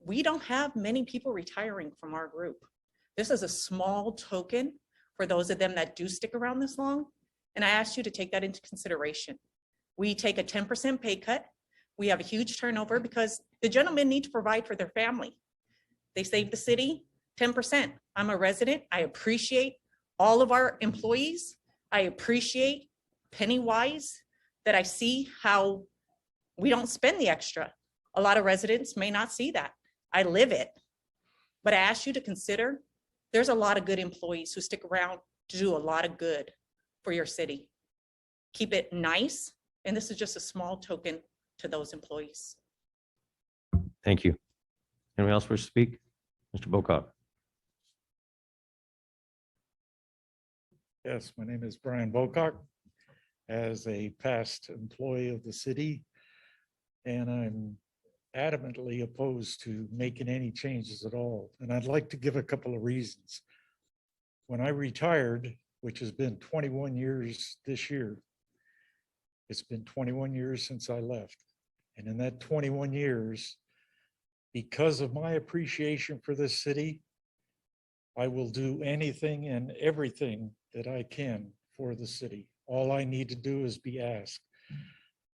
we don't have many people retiring from our group. This is a small token for those of them that do stick around this long. And I ask you to take that into consideration. We take a 10% pay cut. We have a huge turnover because the gentlemen need to provide for their family. They save the city 10%. I'm a resident. I appreciate all of our employees. I appreciate penny-wise that I see how we don't spend the extra. A lot of residents may not see that. I live it. But I ask you to consider There's a lot of good employees who stick around to do a lot of good for your city. Keep it nice, and this is just a small token to those employees. Thank you. Anyone else wish to speak? Mr. Bocock? Yes, my name is Brian Bocock, as a past employee of the city, and I'm adamantly opposed to making any changes at all. And I'd like to give a couple of reasons. When I retired, which has been 21 years this year, it's been 21 years since I left. And in that 21 years, because of my appreciation for this city, I will do anything and everything that I can for the city. All I need to do is be asked.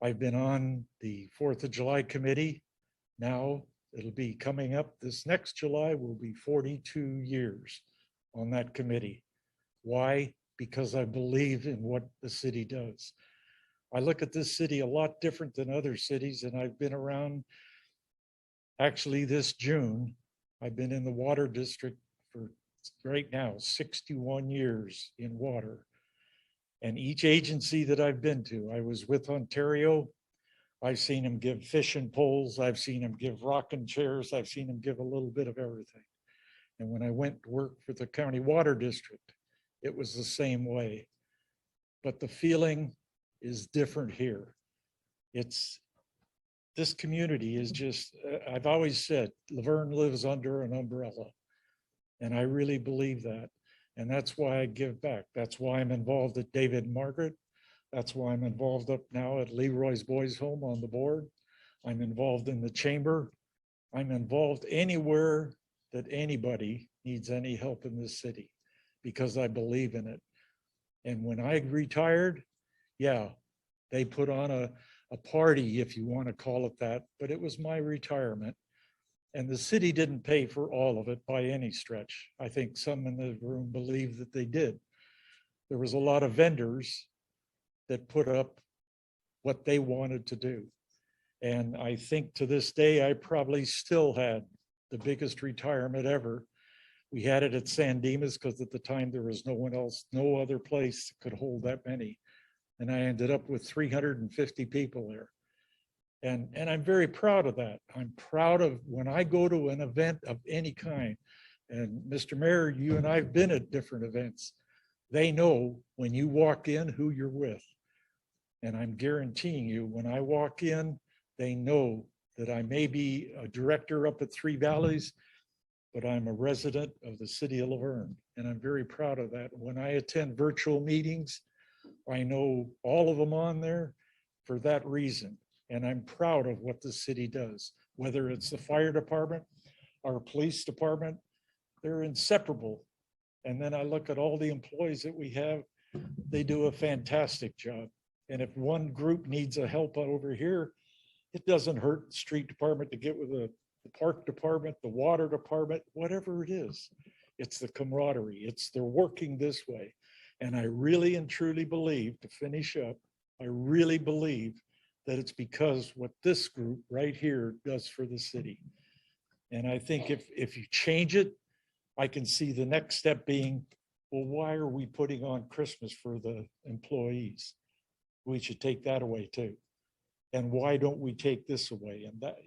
I've been on the 4th of July committee. Now it'll be coming up this next July will be 42 years on that committee. Why? Because I believe in what the city does. I look at this city a lot different than other cities, and I've been around, actually this June, I've been in the water district for right now 61 years in water. And each agency that I've been to, I was with Ontario, I've seen them give fishing poles, I've seen them give rocking chairs, I've seen them give a little bit of everything. And when I went to work for the county water district, it was the same way. But the feeling is different here. This community is just, I've always said, Laverne lives under an umbrella. And I really believe that. And that's why I give back. That's why I'm involved at David and Margaret. That's why I'm involved up now at Leroy's Boys Home on the board. I'm involved in the chamber. I'm involved anywhere that anybody needs any help in this city because I believe in it. And when I retired, yeah, they put on a party, if you want to call it that, but it was my retirement. And the city didn't pay for all of it by any stretch. I think some in the room believe that they did. There was a lot of vendors that put up what they wanted to do. And I think to this day, I probably still had the biggest retirement ever. We had it at San Dimas because at the time there was no one else, no other place that could hold that many. And I ended up with 350 people there. And I'm very proud of that. I'm proud of when I go to an event of any kind, and Mr. Mayor, you and I have been at different events. They know when you walk in who you're with. And I'm guaranteeing you, when I walk in, they know that I may be a director up at Three Valleys, but I'm a resident of the city of Laverne. And I'm very proud of that. When I attend virtual meetings, I know all of them on there for that reason. And I'm proud of what the city does, whether it's the fire department, our police department, they're inseparable. And then I look at all the employees that we have, they do a fantastic job. And if one group needs a help over here, it doesn't hurt the street department to get with the park department, the water department, whatever it is. It's the camaraderie. They're working this way. And I really and truly believe, to finish up, I really believe that it's because what this group right here does for the city. And I think if you change it, I can see the next step being, well, why are we putting on Christmas for the employees? We should take that away too. And why don't we take this away? And that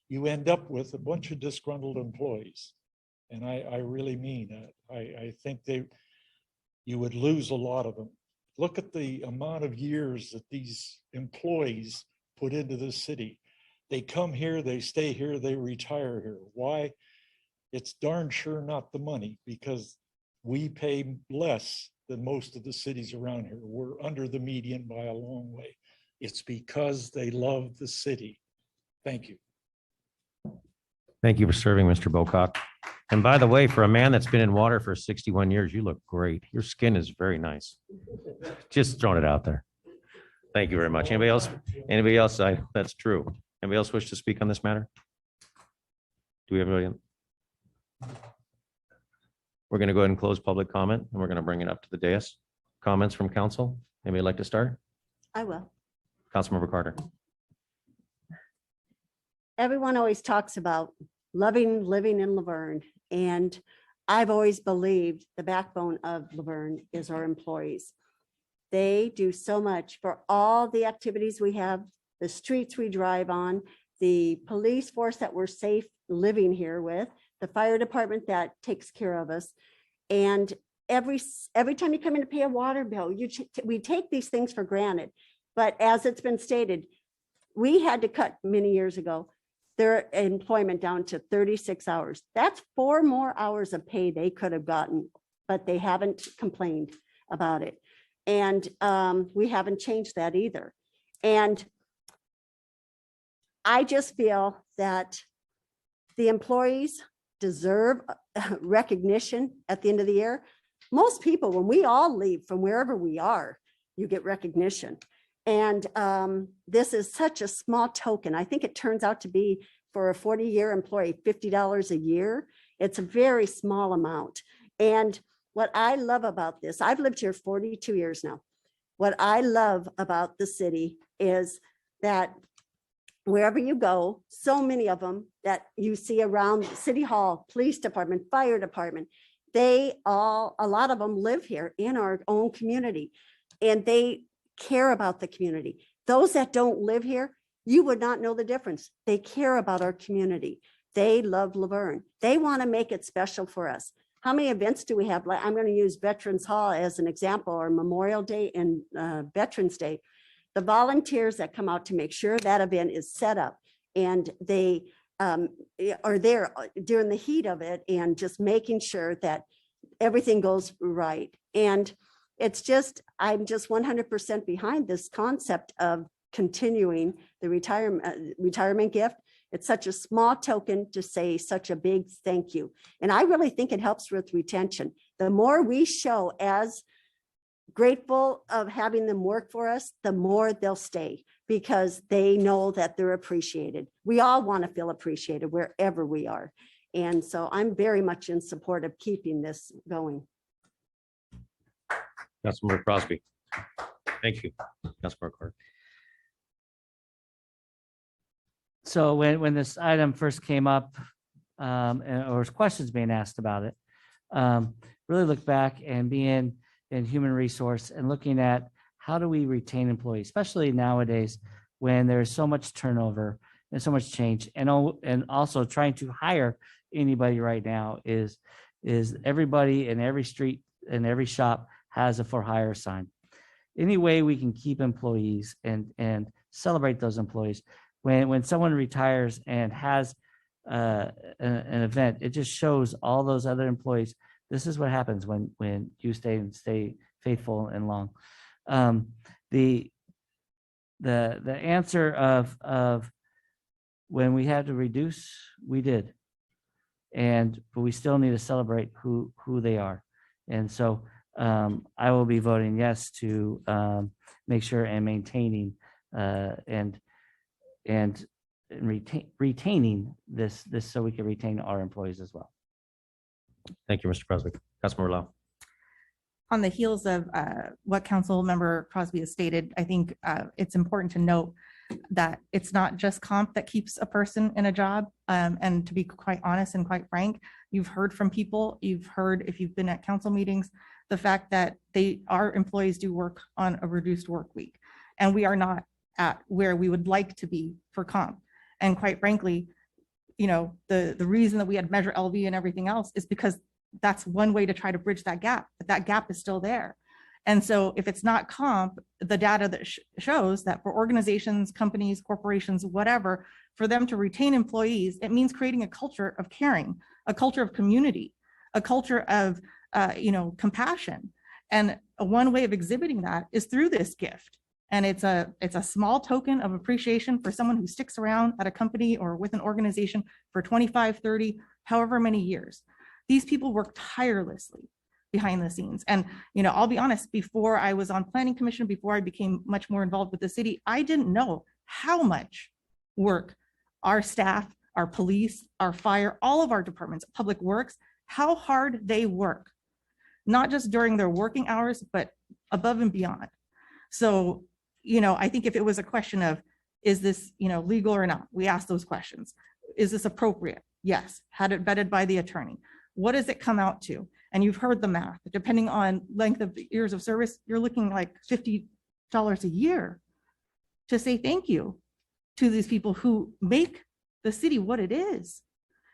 you end up with a bunch of disgruntled employees. And I really mean that. I think you would lose a lot of them. Look at the amount of years that these employees put into this city. They come here, they stay here, they retire here. Why? It's darn sure not the money, because we pay less than most of the cities around here. We're under the median by a long way. It's because they love the city. Thank you. Thank you for serving, Mr. Bocock. And by the way, for a man that's been in water for 61 years, you look great. Your skin is very nice. Just throwing it out there. Thank you very much. Anybody else? Anybody else? That's true. Anybody else wish to speak on this matter? Do we have anybody? We're going to go ahead and close public comment, and we're going to bring it up to the dais. Comments from council? Anybody like to start? I will. Councilmember Carter. Everyone always talks about loving living in Laverne, and I've always believed the backbone of Laverne is our employees. They do so much for all the activities we have, the streets we drive on, the police force that we're safe living here with, the fire department that takes care of us. And every time you come in to pay a water bill, we take these things for granted. But as it's been stated, we had to cut many years ago their employment down to 36 hours. That's 4 more hours of pay they could have gotten, but they haven't complained about it. And we haven't changed that either. And I just feel that the employees deserve recognition at the end of the year. Most people, when we all leave from wherever we are, you get recognition. And this is such a small token. I think it turns out to be, for a 40-year employee, $50 a year. It's a very small amount. And what I love about this, I've lived here 42 years now. What I love about the city is that wherever you go, so many of them that you see around City Hall, police department, fire department, a lot of them live here in our own community, and they care about the community. Those that don't live here, you would not know the difference. They care about our community. They love Laverne. They want to make it special for us. How many events do we have? Like, I'm going to use Veterans Hall as an example, or Memorial Day and Veterans Day. The volunteers that come out to make sure that event is set up, and they are there during the heat of it and just making sure that everything goes right. And I'm just 100% behind this concept of continuing the retirement gift. It's such a small token to say such a big thank you. And I really think it helps with retention. The more we show as grateful of having them work for us, the more they'll stay, because they know that they're appreciated. We all want to feel appreciated wherever we are. And so I'm very much in support of keeping this going. Councilmember Crosby. Thank you. Councilmember Clark. So when this item first came up, or questions being asked about it, really look back and being in human resource and looking at how do we retain employees, especially nowadays when there's so much turnover and so much change, and also trying to hire anybody right now is everybody in every street and every shop has a for hire sign. Any way we can keep employees and celebrate those employees. When someone retires and has an event, it just shows all those other employees, this is what happens when you stay faithful and long. The answer of when we had to reduce, we did. But we still need to celebrate who they are. And so I will be voting yes to make sure and maintaining and retaining this so we can retain our employees as well. Thank you, Mr. Crosby. Councilmember Lau. On the heels of what Council Member Crosby has stated, I think it's important to note that it's not just comp that keeps a person in a job. And to be quite honest and quite frank, you've heard from people, you've heard, if you've been at council meetings, the fact that our employees do work on a reduced work week. And we are not at where we would like to be for comp. And quite frankly, the reason that we had Measure LV and everything else is because that's one way to try to bridge that gap, but that gap is still there. And so if it's not comp, the data that shows that for organizations, companies, corporations, whatever, for them to retain employees, it means creating a culture of caring, a culture of community, a culture of compassion. And one way of exhibiting that is through this gift. And it's a small token of appreciation for someone who sticks around at a company or with an organization for 25, 30, however many years. These people work tirelessly behind the scenes. And, I'll be honest, before I was on Planning Commission, before I became much more involved with the city, I didn't know how much work our staff, our police, our fire, all of our departments, public works, how hard they work, not just during their working hours, but above and beyond. So, I think if it was a question of, is this, legal or not? We ask those questions. Is this appropriate? Yes. Had it vetted by the attorney? what does it come out to? And you've heard the math, depending on length of years of service, you're looking like $50 a year to say thank you to these people who make the city what it is.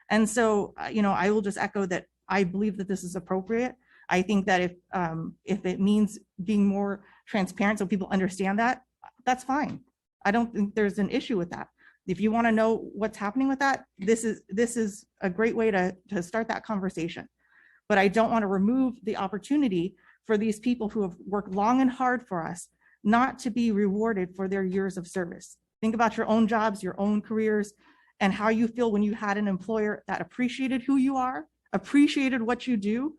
And so, I will just echo that I believe that this is appropriate. I think that if it means being more transparent so people understand that, that's fine. I don't think there's an issue with that. If you want to know what's happening with that, this is a great way to start that conversation. But I don't want to remove the opportunity for these people who have worked long and hard for us not to be rewarded for their years of service. Think about your own jobs, your own careers, and how you feel when you had an employer that appreciated who you are, appreciated what you do,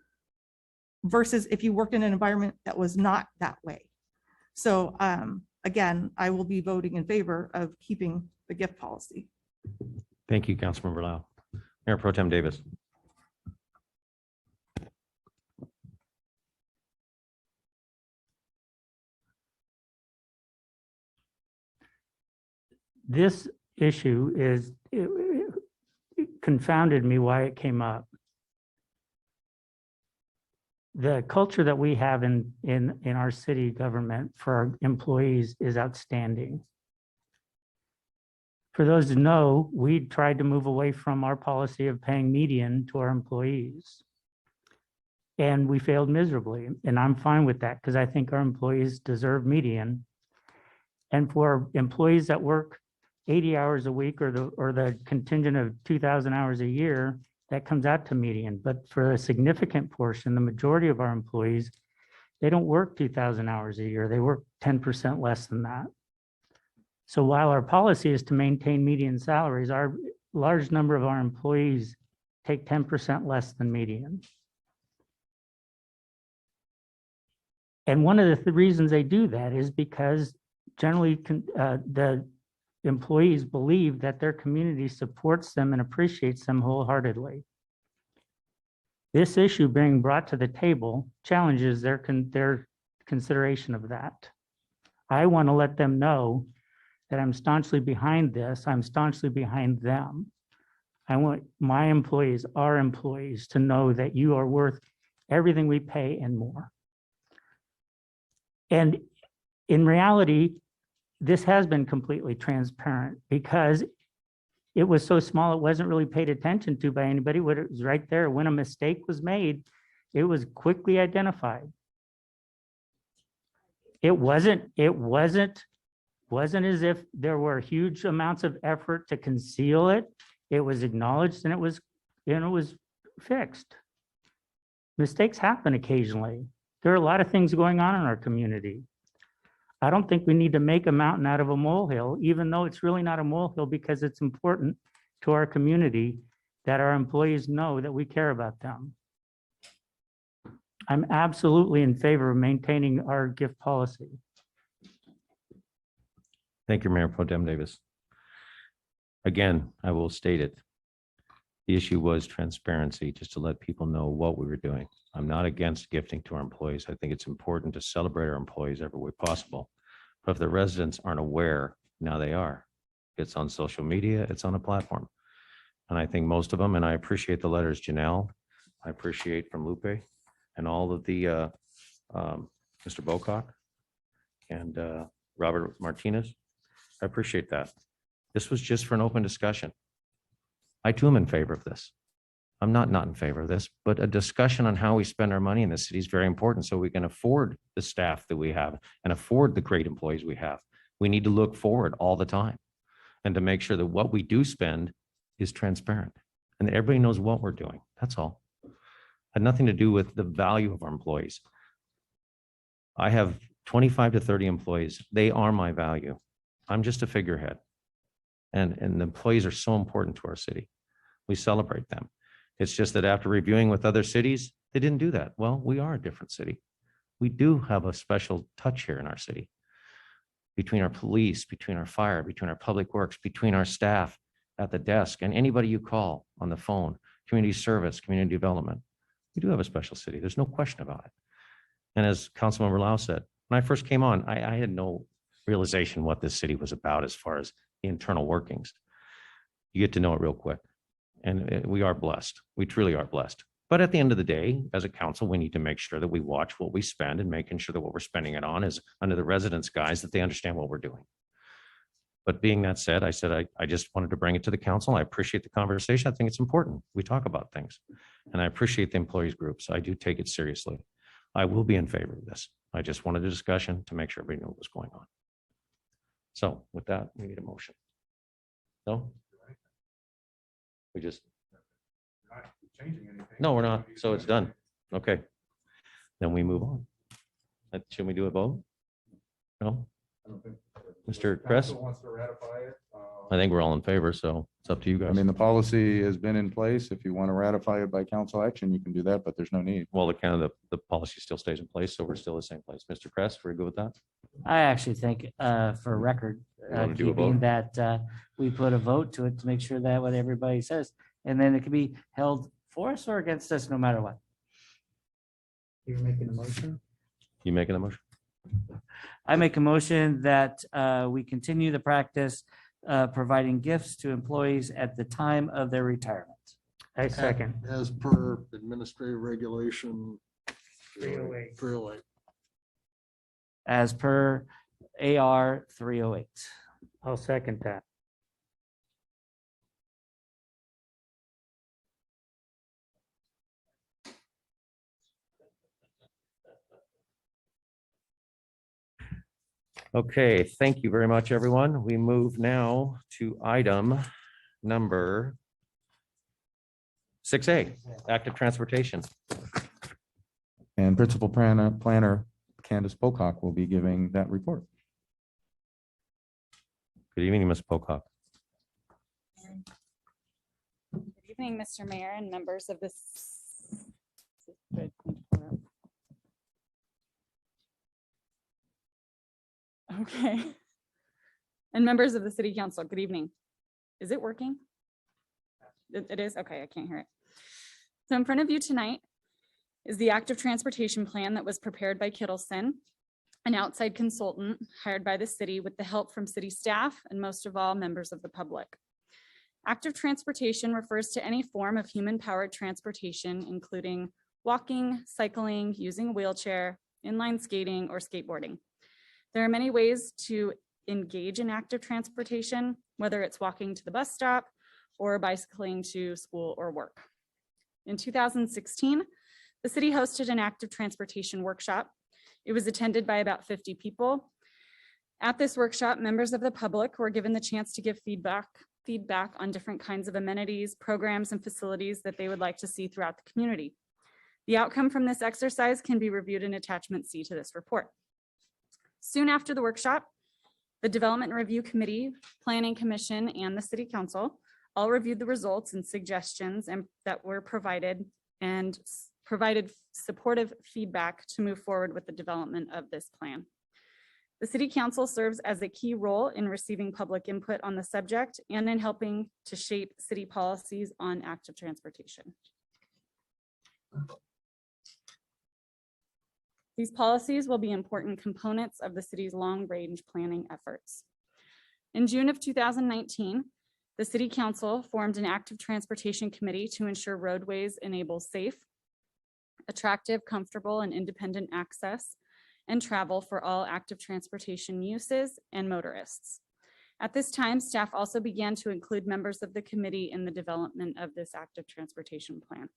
versus if you worked in an environment that was not that way. So again, I will be voting in favor of keeping the gift policy. Thank you, Councilmember Lau. Mayor Pro Tem Davis. This issue it confounded me why it came up. The culture that we have in our city government for our employees is outstanding. For those who know, we tried to move away from our policy of paying median to our employees. And we failed miserably. And I'm fine with that because I think our employees deserve median. And for employees that work 80 hours a week or the contingent of 2,000 hours a year, that comes out to median. But for a significant portion, the majority of our employees, they don't work 2,000 hours a year. They work 10% less than that. So while our policy is to maintain median salaries, our large number of our employees take 10% less than median. And one of the reasons they do that is because generally the employees believe that their community supports them and appreciates them wholeheartedly. This issue being brought to the table challenges their consideration of that. I want to let them know that I'm staunchly behind this. I'm staunchly behind them. I want my employees, our employees, to know that you are worth everything we pay and more. And in reality, this has been completely transparent because it was so small, it wasn't really paid attention to by anybody. When it was right there, when a mistake was made, it was quickly identified. It wasn't as if there were huge amounts of effort to conceal it. It was acknowledged and it was fixed. Mistakes happen occasionally. There are a lot of things going on in our community. I don't think we need to make a mountain out of a molehill, even though it's really not a molehill, because it's important to our community that our employees know that we care about them. I'm absolutely in favor of maintaining our gift policy. Thank you, Mayor Pro Tem Davis. Again, I will state it. The issue was transparency, just to let people know what we were doing. I'm not against gifting to our employees. I think it's important to celebrate our employees every way possible. But if the residents aren't aware, now they are. It's on social media, it's on a platform. And I think most of them, and I appreciate the letters, Janelle, I appreciate from Lupe and all of the, Mr. Bocock and Robert Martinez. I appreciate that. This was just for an open discussion. I too am in favor of this. I'm not in favor of this, but a discussion on how we spend our money in this city is very important so we can afford the staff that we have and afford the great employees we have. We need to look forward all the time and to make sure that what we do spend is transparent and that everybody knows what we're doing. That's all. Had nothing to do with the value of our employees. I have 25 to 30 employees. They are my value. I'm just a figurehead. And the employees are so important to our city. We celebrate them. It's just that after reviewing with other cities, they didn't do that. Well, we are a different city. We do have a special touch here in our city. Between our police, between our fire, between our public works, between our staff at the desk, and anybody you call on the phone, community service, community development. We do have a special city. There's no question about it. And as Councilmember Lau said, when I first came on, I had no realization what this city was about as far as the internal workings. You get to know it real quick. And we are blessed. We truly are blessed. But at the end of the day, as a council, we need to make sure that we watch what we spend and making sure that what we're spending it on is under the residents' guise, that they understand what we're doing. But being that said, I just wanted to bring it to the council. I appreciate the conversation. I think it's important. We talk about things. And I appreciate the employees groups. I do take it seriously. I will be in favor of this. I just wanted a discussion to make sure everybody knew what was going on. So with that, we need a motion. No? We just, no, we're not. So it's done. Okay. Then we move on. Should we do a vote? No? Mr. Kress? I think we're all in favor, so it's up to you I guys. mean, the policy has been in place. If you want to ratify it by council action, you can do that, but there's no need. Well, the policy still stays in place, so we're still the same place. Mr. Kress, are we good with that? I actually think, for record, You wanna do a keeping vote? that, we put a vote to it to make sure that what everybody says, and then it can be held for us or against us, no matter what. You're making a motion? You making a motion? I make a motion that we continue the practice providing gifts to employees at the time of their retirement. I second. As per administrative regulation 308. 308. As per AR 308. I'll second that. Okay, thank you very much, everyone. We move now to item number 6A, active transportation. And Principal Planner Candace Pocock will be giving that report. Good evening, Ms. Pocock. Good evening, Mr. Mayor and members of this. Okay. And members of the city council, good evening. Is it working? It is? Okay, I can't hear it. So in front of you tonight is the active transportation plan that was prepared by Kittleson, an outside consultant hired by the city with the help from city staff and most of all, members of the public. Active transportation refers to any form of human-powered transportation, including walking, cycling, using a wheelchair, inline skating, or skateboarding. There are many ways to engage in active transportation, whether it's walking to the bus stop or bicycling to school or work. In 2016, the city hosted an active transportation workshop. It was attended by about 50 people. At this workshop, members of the public were given the chance to give feedback on different kinds of amenities, programs, and facilities that they would like to see throughout the community. The outcome from this exercise can be reviewed in attachment C to this report. Soon after the workshop, the Development and Review Committee, Planning Commission, and the City Council all reviewed the results and suggestions that were provided and provided supportive feedback to move forward with the development of this plan. The City Council serves as a key role in receiving public input on the subject and in helping to shape city policies on active transportation. These policies will be important components of the city's long-range planning efforts. In June of 2019, the City Council formed an active transportation committee to ensure roadways enable safe, attractive, comfortable, and independent access and travel for all active transportation uses and motorists. At this time, staff also began to include members of the committee in the development of this active transportation plan.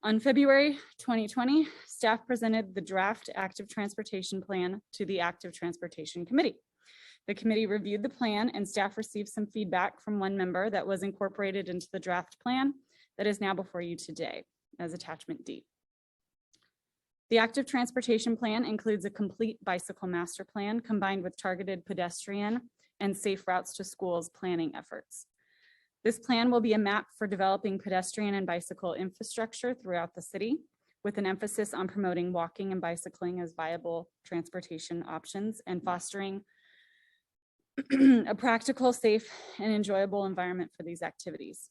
On February 2020, staff presented the draft active transportation plan to the Active Transportation Committee. The committee reviewed the plan and staff received some feedback from one member that was incorporated into the draft plan that is now before you today as attachment D. The active transportation plan includes a complete bicycle master plan combined with targeted pedestrian and safe routes to schools planning efforts. This plan will be a map for developing pedestrian and bicycle infrastructure throughout the city, with an emphasis on promoting walking and bicycling as viable transportation options and fostering a practical, safe, and enjoyable environment for these activities.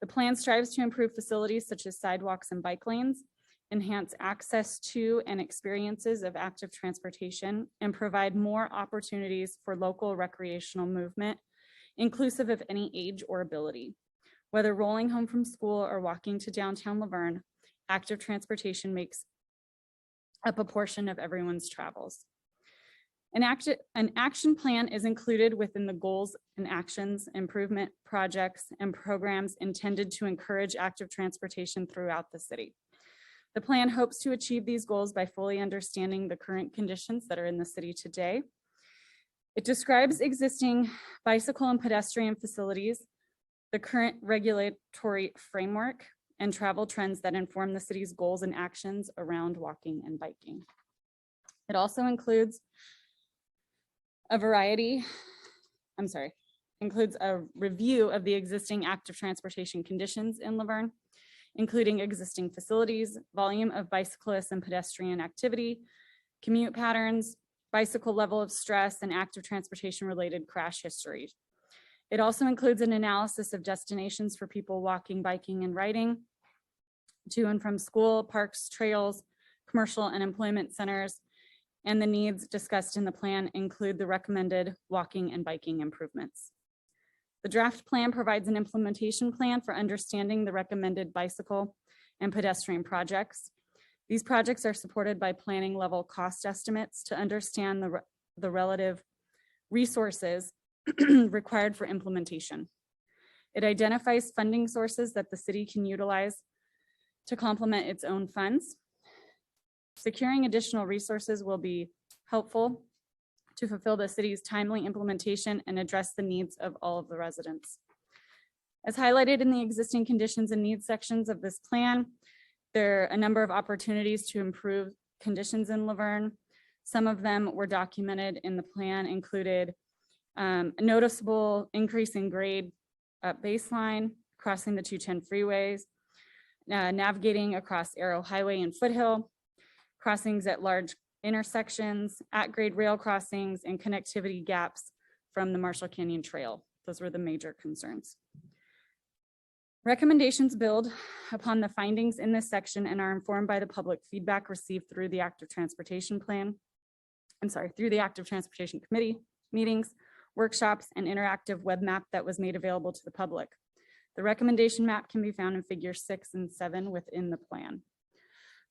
The plan strives to improve facilities such as sidewalks and bike lanes, enhance access to and experiences of active transportation, and provide more opportunities for local recreational movement, inclusive of any age or ability, Whether rolling home from school or walking to downtown Laverne, active transportation makes up a portion of everyone's travels. An action plan is included within the goals and actions, improvement projects, and programs intended to encourage active transportation throughout the city. The plan hopes to achieve these goals by fully understanding the current conditions that are in the city today. It describes existing bicycle and pedestrian facilities, the current regulatory framework, and travel trends that inform the city's goals and actions around walking and biking. It also includes includes a review of the existing active transportation conditions in Laverne, including existing facilities, volume of bicyclists and pedestrian activity, commute patterns, bicycle level of stress, and active transportation related crash history. It also includes an analysis of destinations for people walking, biking, and riding to and from school, parks, trails, commercial and employment centers, and the needs discussed in the plan include the recommended walking and biking improvements. The draft plan provides an implementation plan for understanding the recommended bicycle and pedestrian projects. These projects are supported by planning level cost estimates to understand the relative resources required for implementation. It identifies funding sources that the city can utilize to complement its own funds. Securing additional resources will be helpful to fulfill the city's timely implementation and address the needs of all of the residents. As highlighted in the existing conditions and needs sections of this plan, there are a number of opportunities to improve conditions in Laverne. Some of them were documented in the plan, included a noticeable increase in grade at baseline, crossing the 210 freeways, navigating across Arrow Highway and Foothill, crossings at large intersections, at-grade rail crossings, and connectivity gaps from the Marshall Canyon Trail. Those were the major concerns. Recommendations build upon the findings in this section and are informed by the public feedback received through the Active Transportation through the Active Transportation Committee meetings, workshops, and interactive web map that was made available to the public. The recommendation map can be found in figures 6 and 7 within the plan.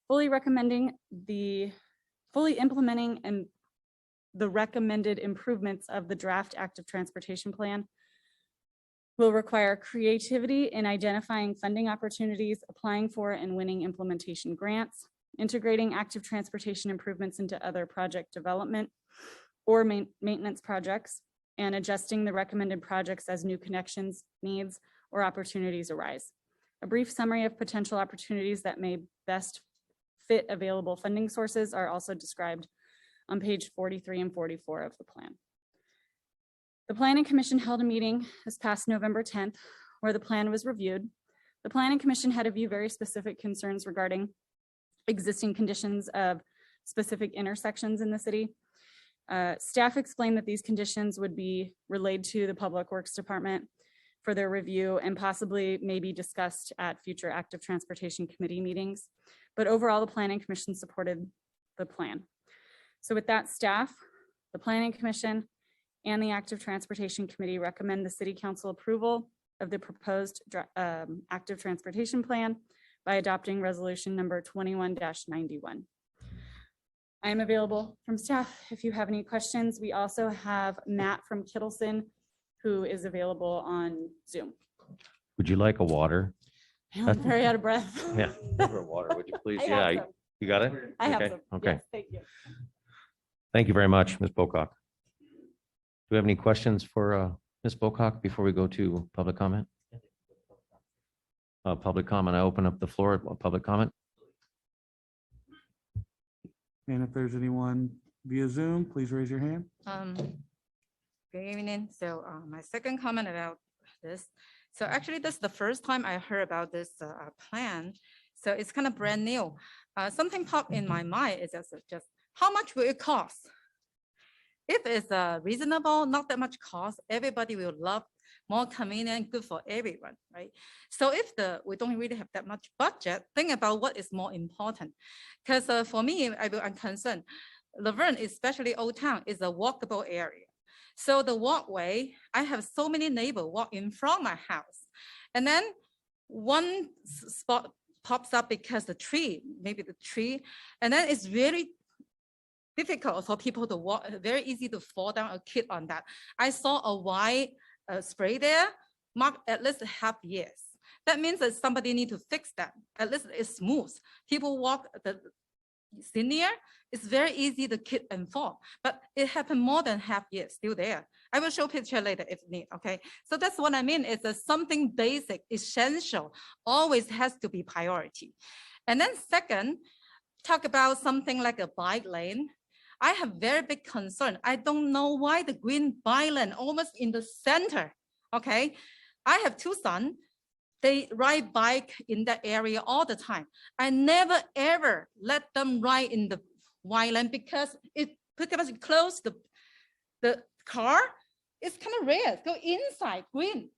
Fully implementing and the recommended improvements of the draft active transportation plan will require creativity in identifying funding opportunities, applying for and winning implementation grants, integrating active transportation improvements into other project development or maintenance projects, and adjusting the recommended projects as new connections, needs, or opportunities arise. A brief summary of potential opportunities that may best fit available funding sources are also described on page 43 and 44 of the plan. The Planning Commission held a meeting this past November 10th where the plan was reviewed. The Planning Commission had a few very specific concerns regarding existing conditions of specific intersections in the city. Staff explained that these conditions would be relayed to the Public Works Department for their review and possibly may be discussed at future Active Transportation Committee meetings. But overall, the Planning Commission supported the plan. So with that, staff, the Planning Commission, and the Active Transportation Committee recommend the City Council approval of the proposed Active Transportation Plan by adopting resolution number 21-91. I am available from staff if you have any questions. We also have Matt from Kittleson, who is available on Zoom. Would you like a water? I'm very out of breath. Yeah, over water, would you please? I have Yeah, some. you got it? I have Okay, some. Okay. Yes, thank you. Thank you very much, Ms. Bocock. Do we have any questions for Ms. Bocock before we go to public comment? Public comment, I open up the floor, public comment. And if there's anyone via Zoom, please raise your hand. Good evening. So my second comment about this. So actually, this is the first time I heard about this plan. So it's kind of brand new. Something popped in my mind is just how much will it cost? If it's reasonable, not that much cost, everybody will love, more convenient, good for everyone, right? So if we don't really have that much budget, think about what is more important. Because for me, I'm concerned, Laverne, especially Old Town, is a walkable area. So the walkway, I have so many neighbors walk in front of my house. And then one spot pops up because maybe the tree, and then it's really difficult for people to walk, very easy to fall down a kid on that. I saw a white spray there, marked at least half years. That means that somebody need to fix that. At least it's smooth. People walk the senior, it's very easy to kid and fall, but it happened more than half years, still there. I will show picture later if need, okay? So that's what I mean, it's something basic, essential, always has to be priority. And then second, talk about something like a bike lane. I have very big concern. I don't know why the green bike lane almost in the center, okay? I have two sons. They ride bike in that area all the time. I never ever let them ride in the white lane because it pretty much close the car. It's kind of rare. Go inside green.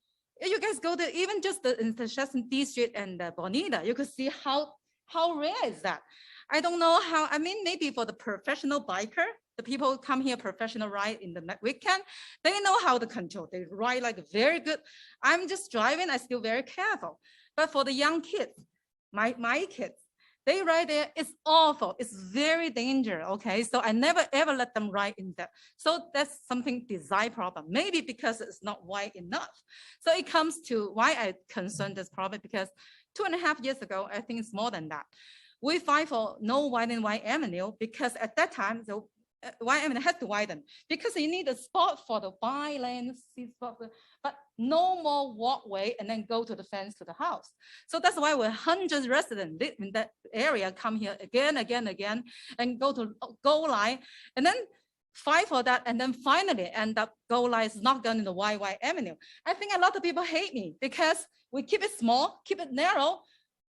You guys go to even just the intersection D Street and Bonita, you could see how rare is that. I don't know how, I mean, maybe for the professional biker, the people who come here professional ride in the weekend, they know how to control. They ride like very good. I'm just driving, I still very careful. But for the young kids, my kids, they ride there, it's awful. It's very dangerous, okay? So I never ever let them ride in that. So that's something design problem. Maybe because it's not wide enough. So it comes to why I concern this problem, because 2.5 years ago, I think it's more than that. We fight for no widen White Avenue because at that time, the White Avenue had to widen because you need a spot for the bike lane, but no more walkway and then go to the fence to the house. So that's why we're hundreds of residents live in that area, come here again, and go to goal line, and then fight for that, and then finally end up goal line is not going in the White Avenue. I think a lot of people hate me because we keep it small, keep it narrow.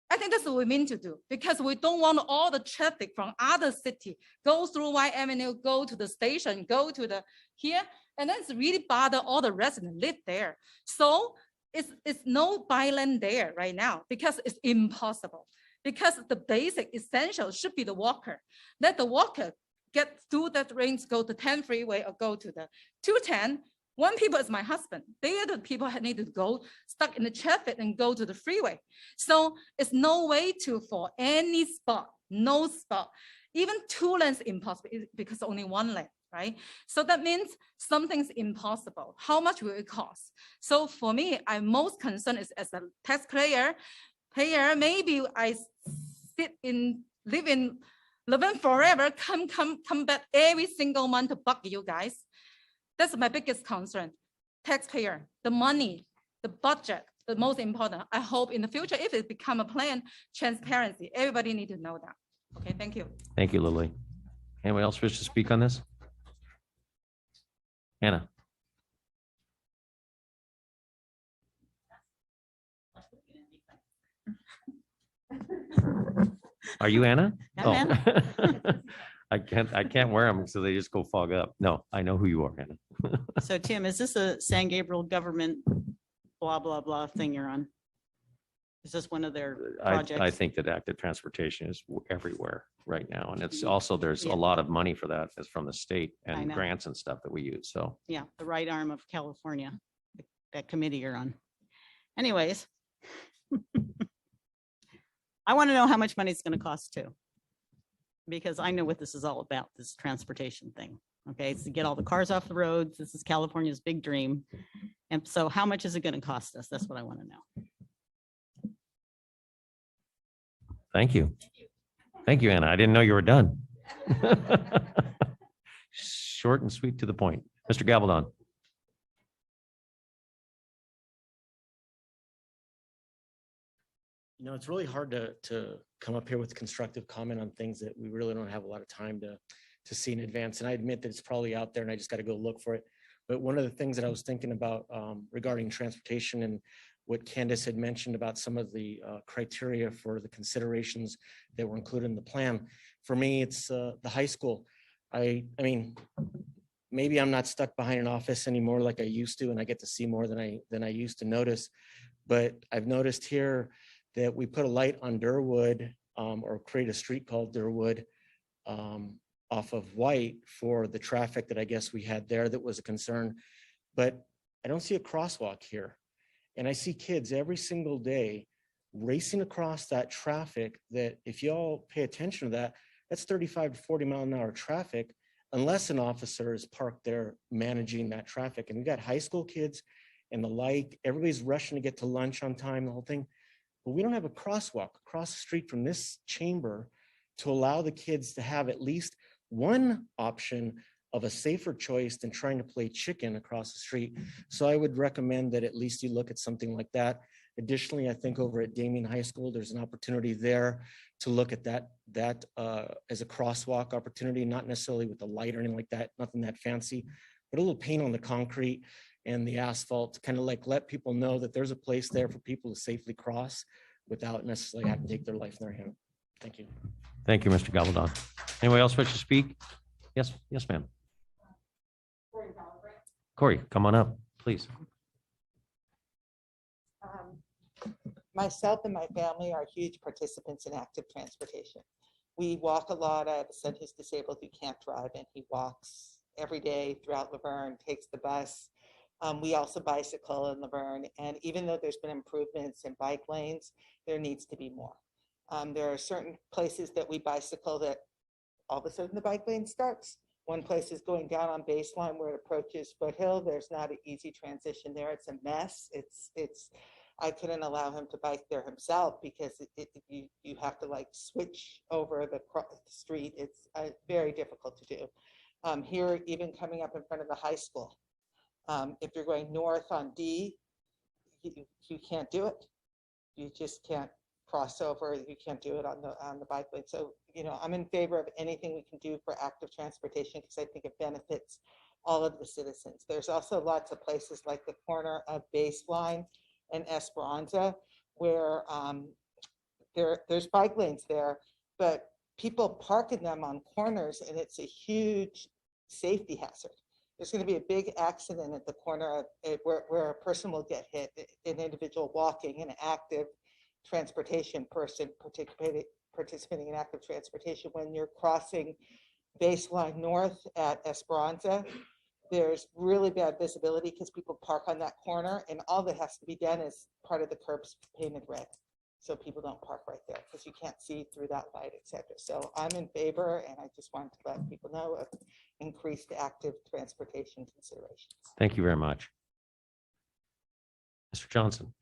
I think that's what we mean to do because we don't want all the traffic from other city go through White Avenue, go to the station, go to the here, and then it's really bother all the residents live there. So it's no bike lane there right now because it's impossible. Because the basic essential should be the walker. Let the walker get through that range, go to 10 freeway or go to the 210. One people is my husband. They are the people that need to go stuck in the traffic and go to the freeway. So it's no way to for any spot, no spot, even 2 lanes impossible because only 1 lane, right? So that means something's impossible. How much will it cost? So for me, I'm most concerned is as a taxpayer, maybe I live in Laverne forever, come back every single month to bug you guys. That's my biggest concern. Taxpayer, the money, the budget, the most important. I hope in the future, if it become a plan, transparency, everybody need to know that. Okay, thank you. Thank you, Lily. Anyone else wish to speak on this? Anna. Are you Anna? I'm Anna. I can't wear them so they just go fog up. No, I know who you are, Anna. So Tim, is this a San Gabriel government blah, blah, blah thing you're on? Is this one of their projects? I think that active transportation is everywhere right now. And it's also, there's a lot of money for that as from the state I and know. grants and stuff that we use. So Yeah, the right arm of California, that committee you're on. Anyways. I want to know how much money it's going to cost too. Because I know what this is all about, this transportation thing. Okay, it's to get all the cars off the roads. This is California's big dream. And so how much is it going to cost us? That's what I want to know. thank you. Thank you, Anna. I didn't know you were done. Short and sweet to the point. Mr. Gabaldon. You know, it's really hard to come up here with constructive comment on things that we really don't have a lot of time to see in advance. And I admit that it's probably out there and I just got to go look for it. But one of the things that I was thinking about regarding transportation and what Candace had mentioned about some of the criteria for the considerations that were included in the plan. For me, it's the high school. I mean, maybe I'm not stuck behind an office anymore like I used to, and I get to see more than I used to notice. But I've noticed here that we put a light on Durwood or create a street called Durwood off of White for the traffic that I guess we had there that was a concern. But I don't see a crosswalk here. And I see kids every single day racing across that traffic that if you all pay attention to that, that's 35 to 40 mile an hour traffic, unless an officer is parked there managing that traffic. And we got high school kids and the like, everybody's rushing to get to lunch on time, the whole thing. But we don't have a crosswalk across the street from this chamber to allow the kids to have at least one option of a safer choice than trying to play chicken across the street. So I would recommend that at least you look at something like that. Additionally, I think over at Damien High School, there's an opportunity there to look at that as a crosswalk opportunity, not necessarily with the light or anything like that, nothing that fancy, but a little paint on the concrete and the asphalt to kind of like let people know that there's a place there for people to safely cross without necessarily having to take their life in their hand. Thank you. Thank you, Mr. Gabaldon. Anyone else wish to speak? Yes, yes, ma'am. Corey, come on up, please. Myself and my family are huge participants in active transportation. We walk a lot. I have a son who's disabled who can't drive, and he walks every day throughout Laverne, takes the bus. We also bicycle in Laverne, and even though there's been improvements in bike lanes, there needs to be more. There are certain places that we bicycle that all of a sudden the bike lane starts. One place is going down on Baseline where it approaches Foothill. There's not an easy transition there. It's a mess. I couldn't allow him to bike there himself because you have to like switch over the street. It's very difficult to do. Here, even coming up in front of the high school, if you're going north on D, you can't do it. You just can't cross over. You can't do it on the bike lane. So, you know, I'm in favor of anything we can do for active transportation because I think it benefits all of the citizens. There's also lots of places like the corner of Baseline and Esperanza where there's bike lanes there, but people park in them on corners and it's a huge safety hazard. There's going to be a big accident at the corner of where a person will get hit, an individual walking, an active transportation person participating in active transportation. When you're crossing Baseline north at Esperanza, there's really bad visibility because people park on that corner, and all that has to be done is part of the curbs painted red, so people don't park right there because you can't see through that light, etc. So I'm in favor, and I just wanted to let people know of increased active transportation considerations. Thank you very much. Mr. Johnson.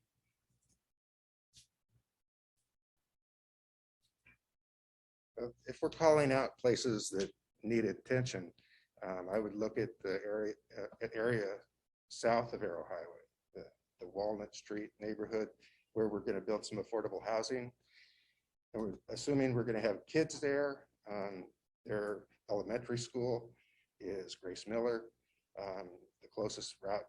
If we're calling out places that need attention, I would look at the area south of Arrow Highway, the Walnut Street neighborhood, where we're going to build some affordable housing. And we're assuming we're going to have kids there. Their elementary school is Grace Miller. The closest route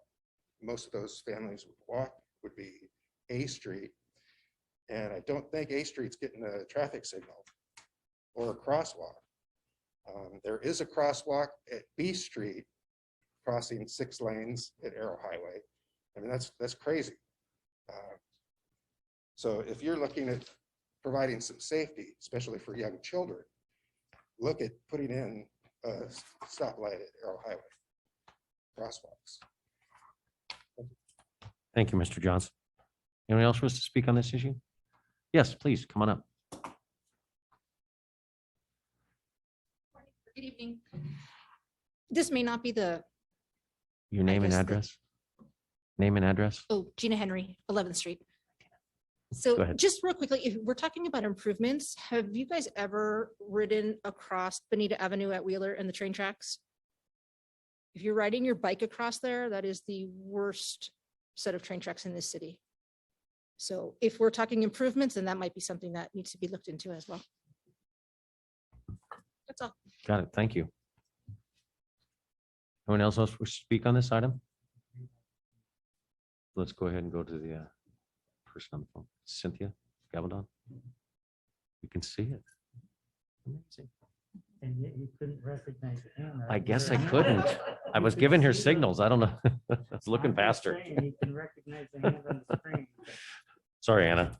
most of those families would walk would be A Street. And I don't think A Street's getting a traffic signal or a crosswalk. There is a crosswalk at B Street crossing 6 lanes at Arrow Highway. I mean, that's crazy. So if you're looking at providing some safety, especially for young children, look at putting in a stoplight at Arrow Highway, crosswalks. Thank you, Mr. Johnson. Anyone else wish to speak on this issue? Yes, please, come on up. Good evening. This may not be the, Your name and guess address? Name and address? oh, Gina Henry, 11th Street. Go So ahead. just real quickly, if we're talking about improvements, have you guys ever ridden across Bonita Avenue at Wheeler and the train tracks? If you're riding your bike across there, that is the worst set of train tracks in this city. So if we're talking improvements, then that might be something that needs to be looked into as well. That's all. Got it. Thank you. Anyone else wish to speak on this item? Let's go ahead and go to the person on the phone. Cynthia Gabaldon. You can see it. Amazing. And yet you couldn't recognize the hand. I guess I couldn't. I was giving her signals. I don't know. I was looking past her. You can recognize the hand on the screen. Sorry, Anna.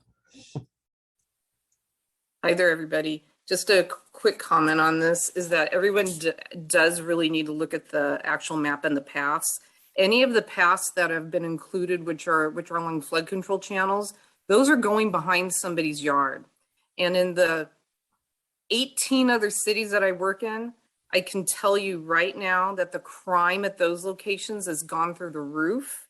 Hi there, everybody. Just a quick comment on this is that everyone does really need to look at the actual map and the paths Any of the paths that have been included, which are along flood control channels, those are going behind somebody's yard. And in the 18 other cities that I work in, I can tell you right now that the crime at those locations has gone through the roof.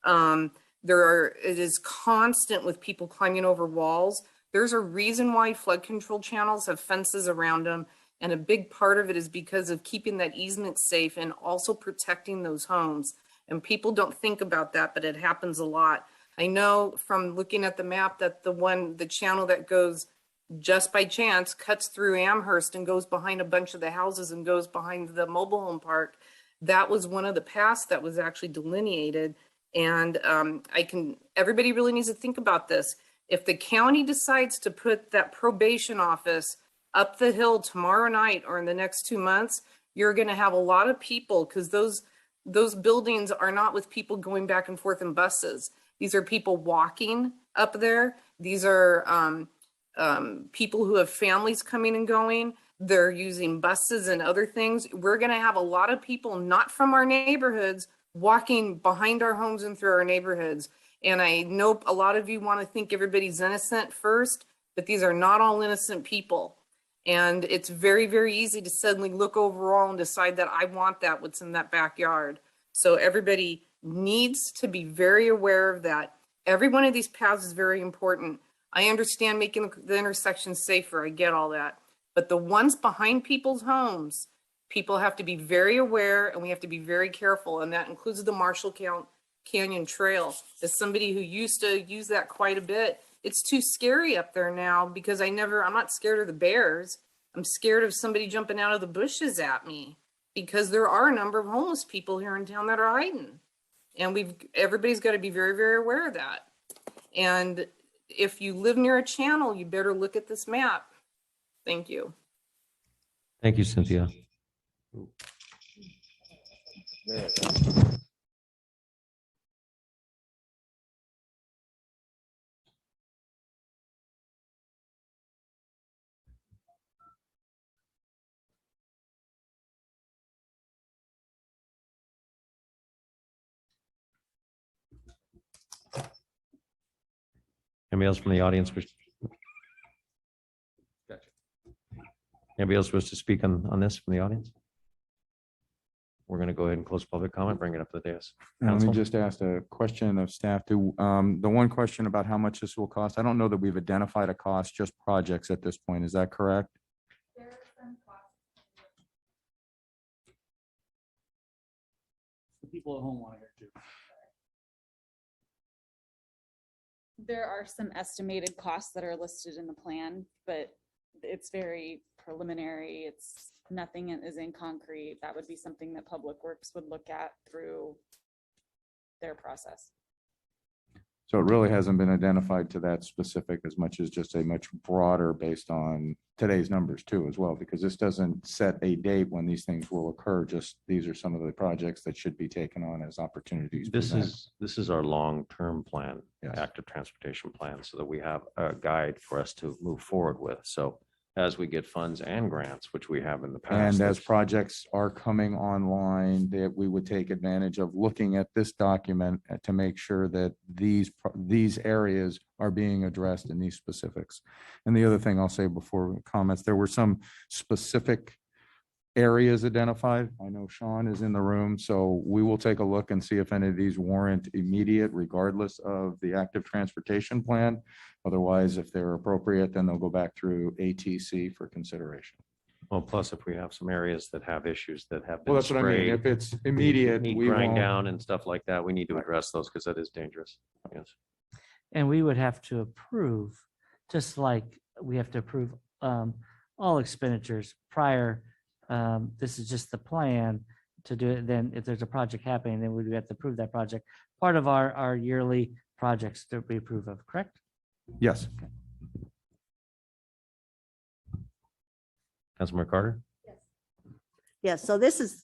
It is constant with people climbing over walls. There's a reason why flood control channels have fences around them. And a big part of it is because of keeping that easement safe and also protecting those homes. And people don't think about that, but it happens a lot. I know from looking at the map that the channel that goes just by chance cuts through Amherst and goes behind a bunch of the houses and goes behind the mobile home park. That was one of the paths that was actually delineated. And everybody really needs to think about this. If the county decides to put that probation office up the hill tomorrow night or in the next 2 months, you're going to have a lot of people, because those buildings are not with people going back and forth in buses. These are people walking up there. These are people who have families coming and going. They're using buses and other things. We're going to have a lot of people not from our neighborhoods walking behind our homes and through our neighborhoods. And I know a lot of you want to think everybody's innocent first, but these are not all innocent people. And it's very, very easy to suddenly look overall and decide that I want that, what's in that backyard. So everybody needs to be very aware of that. Every one of these paths is very important. I understand making the intersection safer. I get all that. But the ones behind people's homes, people have to be very aware, and we have to be very careful. And that includes the Marshall Canyon Trail. As somebody who used to use that quite a bit, it's too scary up there now, because I'm not scared of the bears. I'm scared of somebody jumping out of the bushes at me, because there are a number of homeless people here in town that are hiding. And everybody's got to be very, very aware of that. And if you live near a channel, you better look at this map. Thank you. Thank you, Cynthia. Anybody else from the audience? Gotcha. Anybody else wish to speak on this from the audience? We're going to go ahead and close public comment, bring it up to the dais. And let me Council? just ask a question of staff. The one question about how much this will cost, I don't know that we've identified a cost, just projects at this point. Is that correct? The people at home want to hear too. There are some estimated costs that are listed in the plan, but it's very preliminary. It's nothing is in concrete. That would be something that Public Works would look at through their process. So it really hasn't been identified to that specific as much as just a much broader based on today's numbers too as well, because this doesn't set a date when these things will occur. Just these are some of the projects that should be taken on as opportunities. This present. is our long-term plan, Yes. active transportation plan, so that we have a guide for us to move forward with. So as we get funds and grants, which we have in the past. And as projects are coming online, that we would take advantage of looking at this document to make sure that these areas are being addressed in these specifics. And the other thing I'll say before comments, there were some specific areas identified. I know Sean is in the room, so we will take a look and see if any of these warrant immediate regardless of the active transportation plan. Otherwise, if they're appropriate, then they'll go back through ATC for consideration. Well, plus if we have some areas that have issues that have been Well, that's what I mean. sprayed, If it's immediate, need we grind won't. down and stuff like that, we need to address those because that is dangerous. Yes. And we would have to approve, just like we have to approve all expenditures prior. This is just the plan to do it. Then if there's a project happening, then we would have to approve that project. Part of our yearly projects that we approve of, correct? Yes. Councilmember Carter? Yes, so this is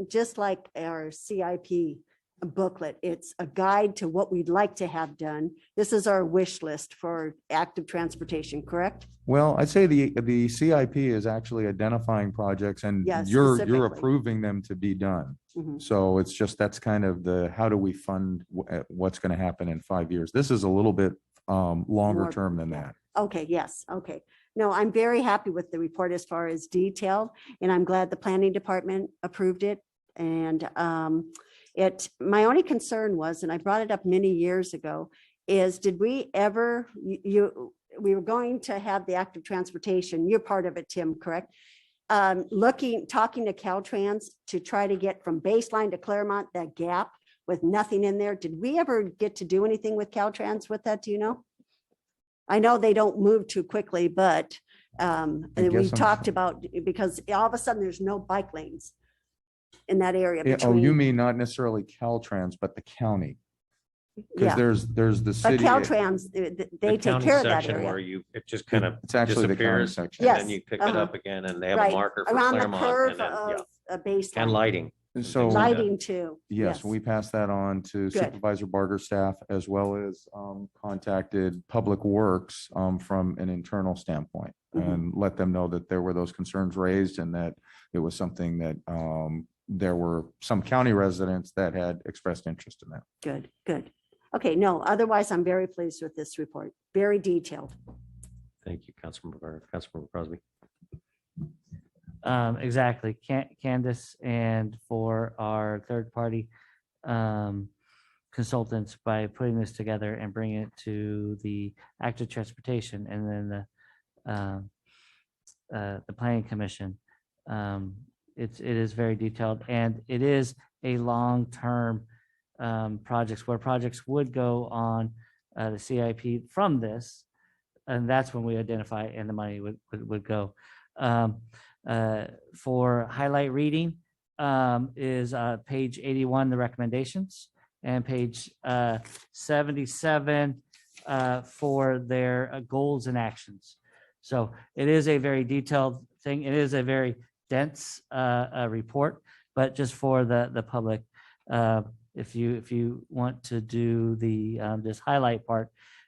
just like our CIP a booklet. It's a guide to what we'd like to have done. This is our wish list for active transportation, correct? Well, I'd say the CIP is actually identifying projects and Yes, you're specifically. approving them to be done. Mhm. So it's just, that's kind of the, how do we fund what's going to happen in 5 years? This is a little bit longer More- term than that. Okay, yes, okay. No, I'm very happy with the report as far as detail, and I'm glad the planning department approved it. And my only concern was, and I brought it up many years ago, is did we ever, we were going to have the active transportation, you're part of it, Tim, correct? Talking to Caltrans to try to get from Baseline to Claremont, that gap with nothing in there. Did we ever get to do anything with Caltrans with that? Do you know? I know they don't move too quickly, but and we guess I'm- talked about, because all of a sudden there's no bike lanes in that area Yeah, between. oh, you mean not necessarily Caltrans, but the county? Because Yeah. there's the But city. Caltrans, they The take county care of that section where area. it just kind of It's actually the county disappears. section. And then Yes, you pick it uh-huh. up again and they have a Right, marker for around the Claremont curve and then, yeah, of a baseline. and lighting. and So- things like that. Lighting too. Yes, we passed that on to Good. Supervisor Barger staff as well as contacted Public Works from an internal standpoint Mhm. and let them know that there were those concerns raised and that it was something that there were some county residents that had expressed interest in that. Good, good. Okay, no, otherwise I'm very pleased with this report. Very detailed. Thank you, Councilmember Crosby. Exactly. Candace, and for our third party consultants by putting this together and bringing it to the active transportation and then the planning commission. It is very detailed, and it is a long-term projects where projects would go on the CIP from this, and that's when we identify and the money would go. For highlight reading is page 81, the recommendations, and page 77 for their goals and actions. So it is a very detailed thing. It is a very dense report, but just for the public, if you want to do the this highlight part,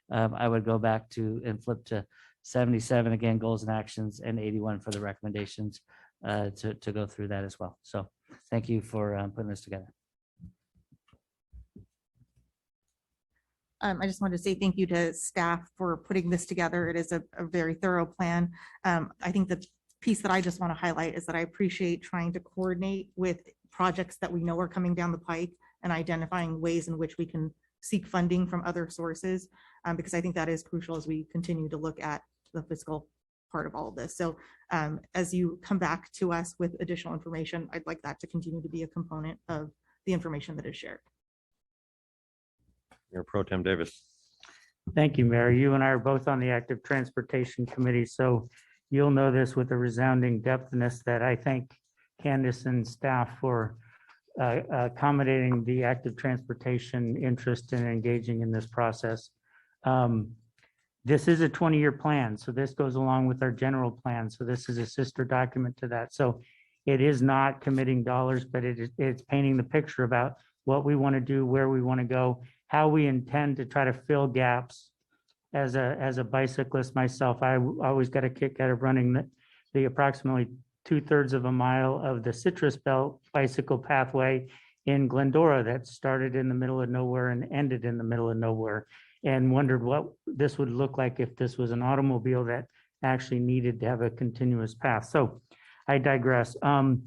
I would go back to and flip to 77 again, goals and actions, and 81 for the recommendations to go through that as well. So thank you for putting this together. I just wanted to say thank you to staff for putting this together. It is a very thorough plan. I think the piece that I just want to highlight is that I appreciate trying to coordinate with projects that we know are coming down the pike and identifying ways in which we can seek funding from other sources, because I think that is crucial as we continue to look at the fiscal part of all of this. So as you come back to us with additional information, I'd like that to continue to be a component of the information that is shared. Mayor Pro Tem Davis. Thank you, Mayor. You and I are both on the Active Transportation Committee, so you'll know this with a resounding depthness that I thank Candace and staff for accommodating the active transportation interest and engaging in this process. This is a 20-year plan, so this goes along with our general plan. So this is a sister document to that. So it is not committing dollars, but it's painting the picture about what we want to do, where we want to go, how we intend to try to fill gaps. As a bicyclist myself, I always got a kick out of running the approximately 2/3 of a mile of the Citrus Belt bicycle pathway in Glendora that started in the middle of nowhere and ended in the middle of nowhere, and wondered what this would look like if this was an automobile that actually needed to have a continuous path. So I digress. I'm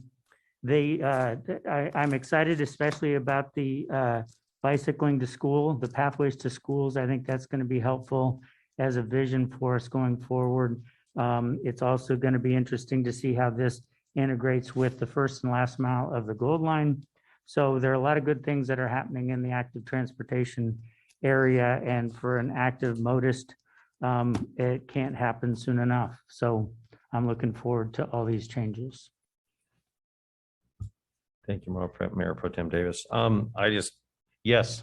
excited, especially about the bicycling to school, the pathways to schools. I think that's going to be helpful as a vision for us going forward. It's also going to be interesting to see how this integrates with the first and last mile of the Gold Line. So there are a lot of good things that are happening in the active transportation area, and for an active modist, it can't happen soon enough. So I'm looking forward to all these changes. Thank you, Mayor Pro Tem Davis. Yes,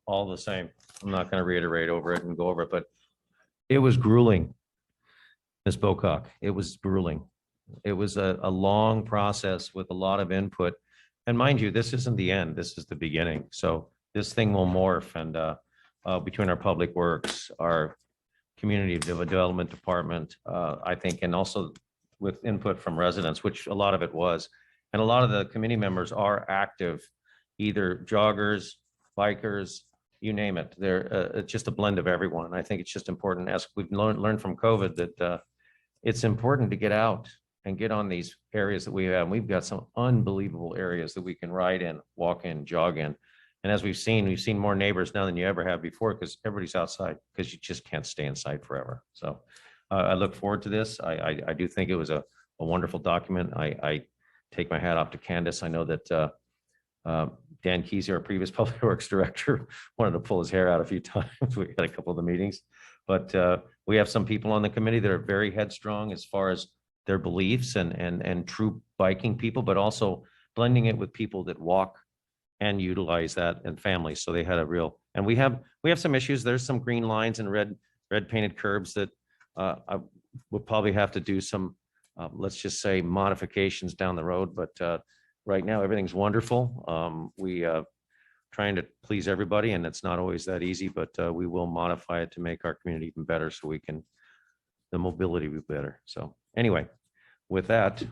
all the same. I'm not going to reiterate over it and go over it, but it was grueling, Ms. Bocock. It was grueling. It was a long process with a lot of input. And mind you, this isn't the end. This is the beginning. So this thing will morph and between our public works, our community development department, I think, and also with input from residents, which a lot of it was. And a lot of the committee members are active, either joggers, bikers, you name it. They're it's just a blend of everyone. I think it's just important, as we've learned from COVID, that it's important to get out and get on these areas that we have. We've got some unbelievable areas that we can ride in, walk in, jog in. And as we've seen more neighbors now than you ever have before, because everybody's outside, because you just can't stay inside forever. So I look forward to this. I do think it was a wonderful document. I take my hat off to Candace. I know that Dan Kesey, our previous public works director, wanted to pull his hair out a few times. We had a couple of the meetings, but we have some people on the committee that are very headstrong as far as their beliefs and true biking people, but also blending it with people that walk and utilize that, and families. So they had a real, and we have some issues. There's some green lines and red painted curbs that I would probably have to do some, let's just say, modifications down the road. But right now, everything's wonderful. We trying to please everybody, and it's not always that easy, but we will modify it to make our community even better, so the mobility be better. So anyway, with that,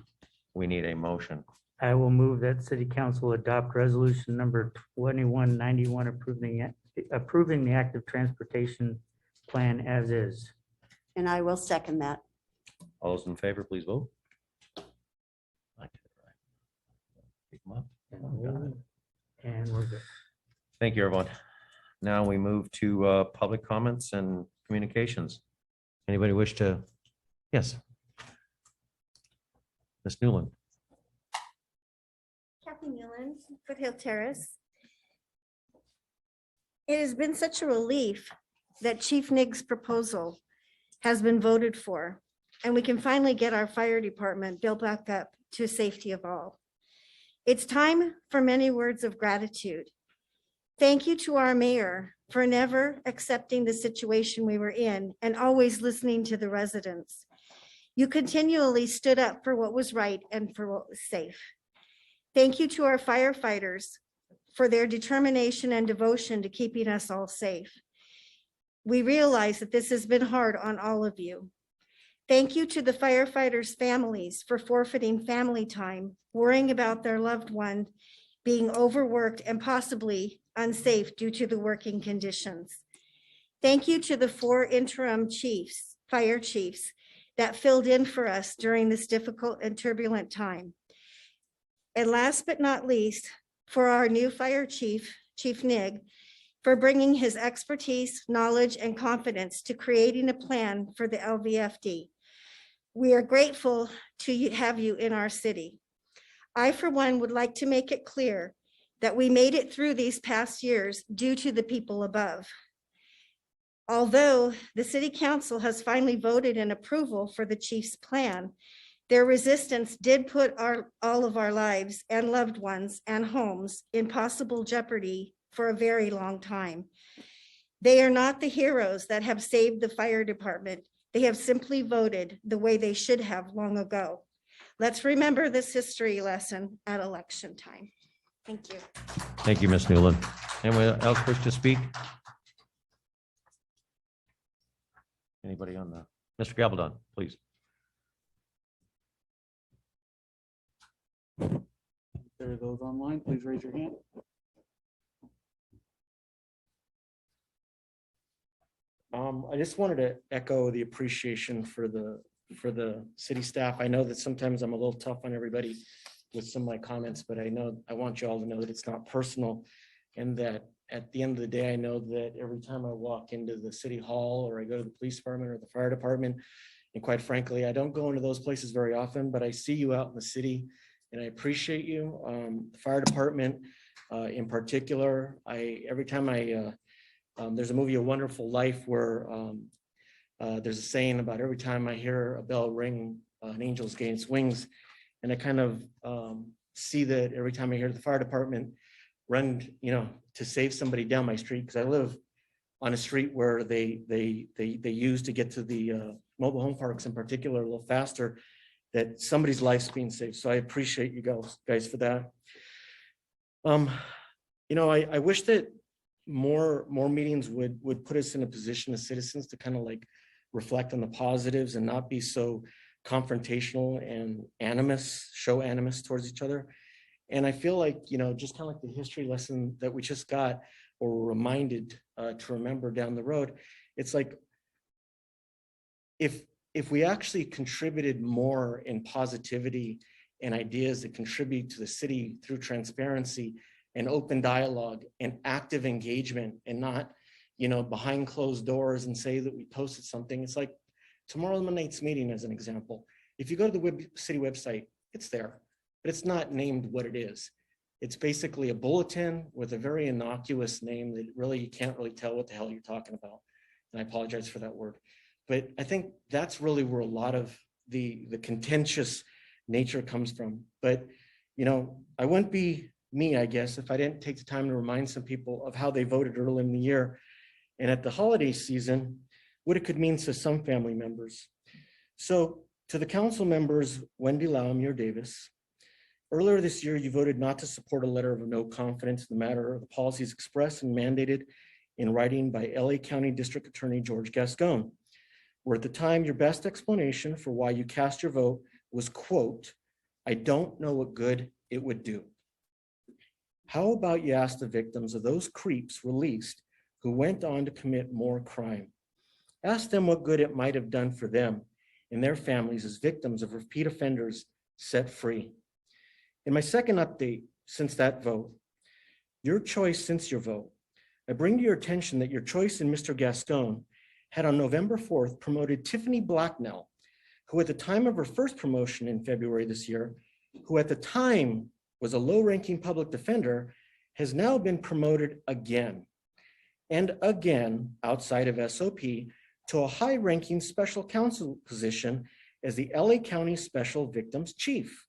we need a motion. I will move that city council adopt resolution number 2191 approving the active transportation plan as is. And I will second that. All those in favor, please vote. Pick 'em up. And we're good. Thank you, everyone. Now we move to public comments and communications. Anybody wish to? Yes. Ms. Newland. Kathy Newland, Foothill Terrace. It has been such a relief that Chief Nigg's proposal has been voted for, and we can finally get our fire department built back up to safety of all. It's time for many words of gratitude. Thank you to our mayor for never accepting the situation we were in and always listening to the residents. You continually stood up for what was right and for what was safe. Thank you to our firefighters for their determination and devotion to keeping us all safe. We realize that this has been hard on all of you. Thank you to the firefighters' families for forfeiting family time, worrying about their loved one being overworked and possibly unsafe due to the working conditions. Thank you to the 4 interim chiefs, fire chiefs, that filled in for us during this difficult and turbulent time. And last but not least, for our new fire chief, Chief Nigg, for bringing his expertise, knowledge, and confidence to creating a plan for the LVFD. We are grateful to have you in our city. I, for one, would like to make it clear that we made it through these past years due to the people above. Although the city council has finally voted in approval for the chief's plan, their resistance did put all of our lives and loved ones and homes in possible jeopardy for a very long time. They are not the heroes that have saved the fire department. They have simply voted the way they should have long ago. Let's remember this history lesson at election time. Thank you. Thank you, Ms. Newland. Anyone else wish to speak? Anybody on the, Mr. Gabaldon, please. There are those online, please raise your hand. I just wanted to echo the appreciation for the city staff. I know that sometimes I'm a little tough on everybody with some of my comments, but I want you all to know that it's not personal, and that at the end of the day, I know that every time I walk into the city hall or I go to the police department or the fire department, and quite frankly, I don't go into those places very often, but I see you out in the city and I appreciate you. The fire department in particular, every time there's a movie, A Wonderful Life, where there's a saying about every time I hear a bell ring, an angel's gain its wings. And I kind of see that every time I hear the fire department run, to save somebody down my street, because I live on a street where they use to get to the mobile home parks in particular a little faster, that somebody's life's being saved. So I appreciate you guys for that. Um, I wish that more meetings would put us in a position as citizens to kind of like reflect on the positives and not be so confrontational and show animus towards each other. And I feel like, just kind of like the history lesson that we just got or were reminded to remember down the road, it's like, if we actually contributed more in positivity and ideas that contribute to the city through transparency and open dialogue and active engagement and not, behind closed doors and say that we posted something. It's like tomorrow night's meeting as an example. If you go to the city website, it's there, but it's not named what it is. It's basically a bulletin with a very innocuous name that really, you can't really tell what the hell you're talking about. And I apologize for that word. But I think that's really where a lot of the contentious nature comes from. But, I wouldn't be me, I guess, if I didn't take the time to remind some people of how they voted early in the year and at the holiday season, what it could mean to some family members. So to the council members, Wendy Lau, Muir Davis, earlier this year, you voted not to support a letter of no confidence in the matter of the policies expressed and mandated in writing by LA County District Attorney George Gascon, where at the time your best explanation for why you cast your vote was, quote, "I don't know what good it would do." How about you ask the victims of those creeps released who went on to commit more crime? Ask them what good it might have done for them and their families as victims of repeat offenders set free. In my second update since that vote, your choice since your vote, I bring to your attention that your choice in Mr. Gascon had on November 4th promoted Tiffany Blacknell, who at the time of her first promotion in February this year, who at the time was a low-ranking public defender, has now been promoted again and again outside of SOP to a high-ranking special counsel position as the LA County Special Victims Chief.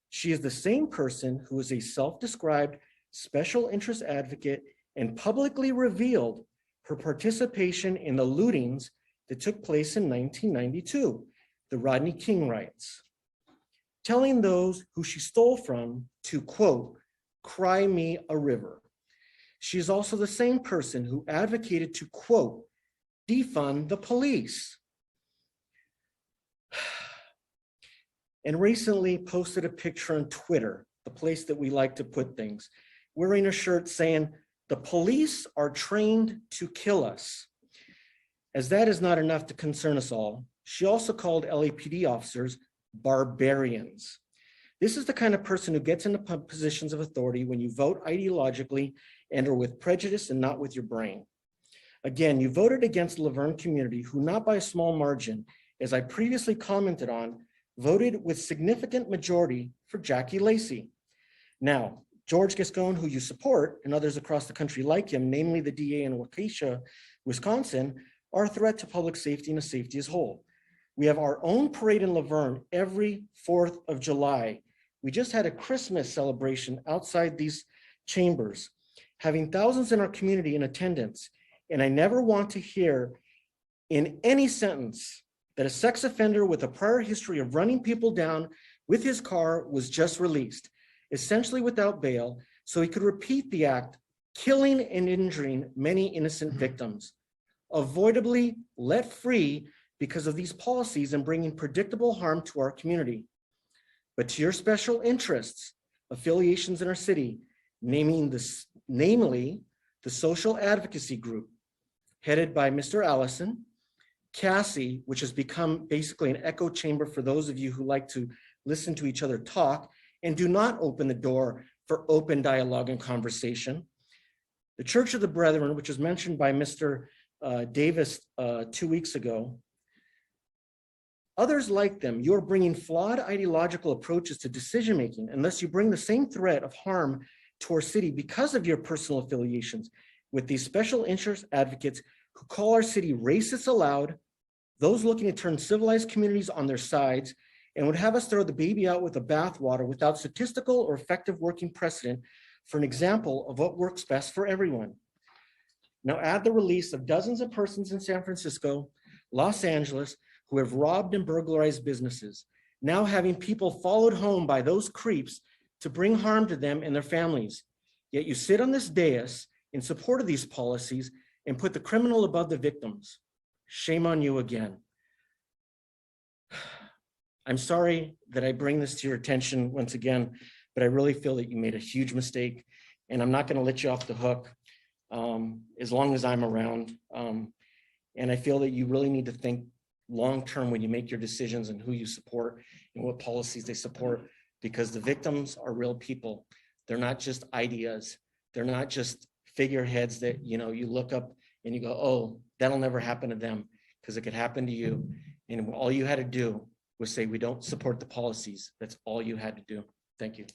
She is the same person who is a self-described special interest advocate and publicly revealed her participation in the lootings that took place in 1992, the Rodney King riots, telling those who she stole from to, quote, "cry me a river." She is also the same person who advocated to, quote, "defund the police," and recently posted a picture on Twitter, the place that we like to put things, wearing a shirt saying, "The police are trained to kill us." As that is not enough to concern us all, she also called LAPD officers barbarians. This is the kind of person who gets into positions of authority when you vote ideologically and are with prejudice and not with your brain. Again, you voted against the Laverne community, who not by a small margin, as I previously commented on, voted with significant majority for Jackie Lacey. Now, George Gascon, who you support, and others across the country like him, namely the DA in Waukesha, Wisconsin, are a threat to public safety and the safety as whole. We have our own parade in Laverne every 4th of July. We just had a Christmas celebration outside these chambers, having thousands in our community in attendance. And I never want to hear in any sentence that a sex offender with a prior history of running people down with his car was just released, essentially without bail, so he could repeat the act, killing and injuring many innocent victims, avoidably let free because of these policies and bringing predictable harm to our community. But to your special interests, affiliations in our city, namely the social advocacy group headed by Mr. Allison, Cassie, which has become basically an echo chamber for those of you who like to listen to each other talk and do not open the door for open dialogue and conversation. The Church of the Brethren, which was mentioned by Mr. Davis 2 weeks ago. Others like them, you're bringing flawed ideological approaches to decision-making unless you bring the same threat of harm to our city because of your personal affiliations with these special interest advocates who call our city racist aloud, those looking to turn civilized communities on their sides, and would have us throw the baby out with the bathwater without statistical or effective working precedent for an example of what works best for everyone. Now add the release of dozens of persons in San Francisco, Los Angeles, who have robbed and burglarized businesses, now having people followed home by those creeps to bring harm to them and their families. Yet you sit on this dais in support of these policies and put the criminal above the victims. Shame on you again. I'm sorry that I bring this to your attention once again, but I really feel that you made a huge mistake, and I'm not going to let you off the hook as long as I'm around. And I feel that you really need to think long-term when you make your decisions and who you support and what policies they support, because the victims are real people. They're not just ideas. They're not just figureheads that, you know, you look up and you go, oh, that'll never happen to them, because it could happen to you. And all you had to do was say, we don't support the policies. That's all you had to do. Thank you.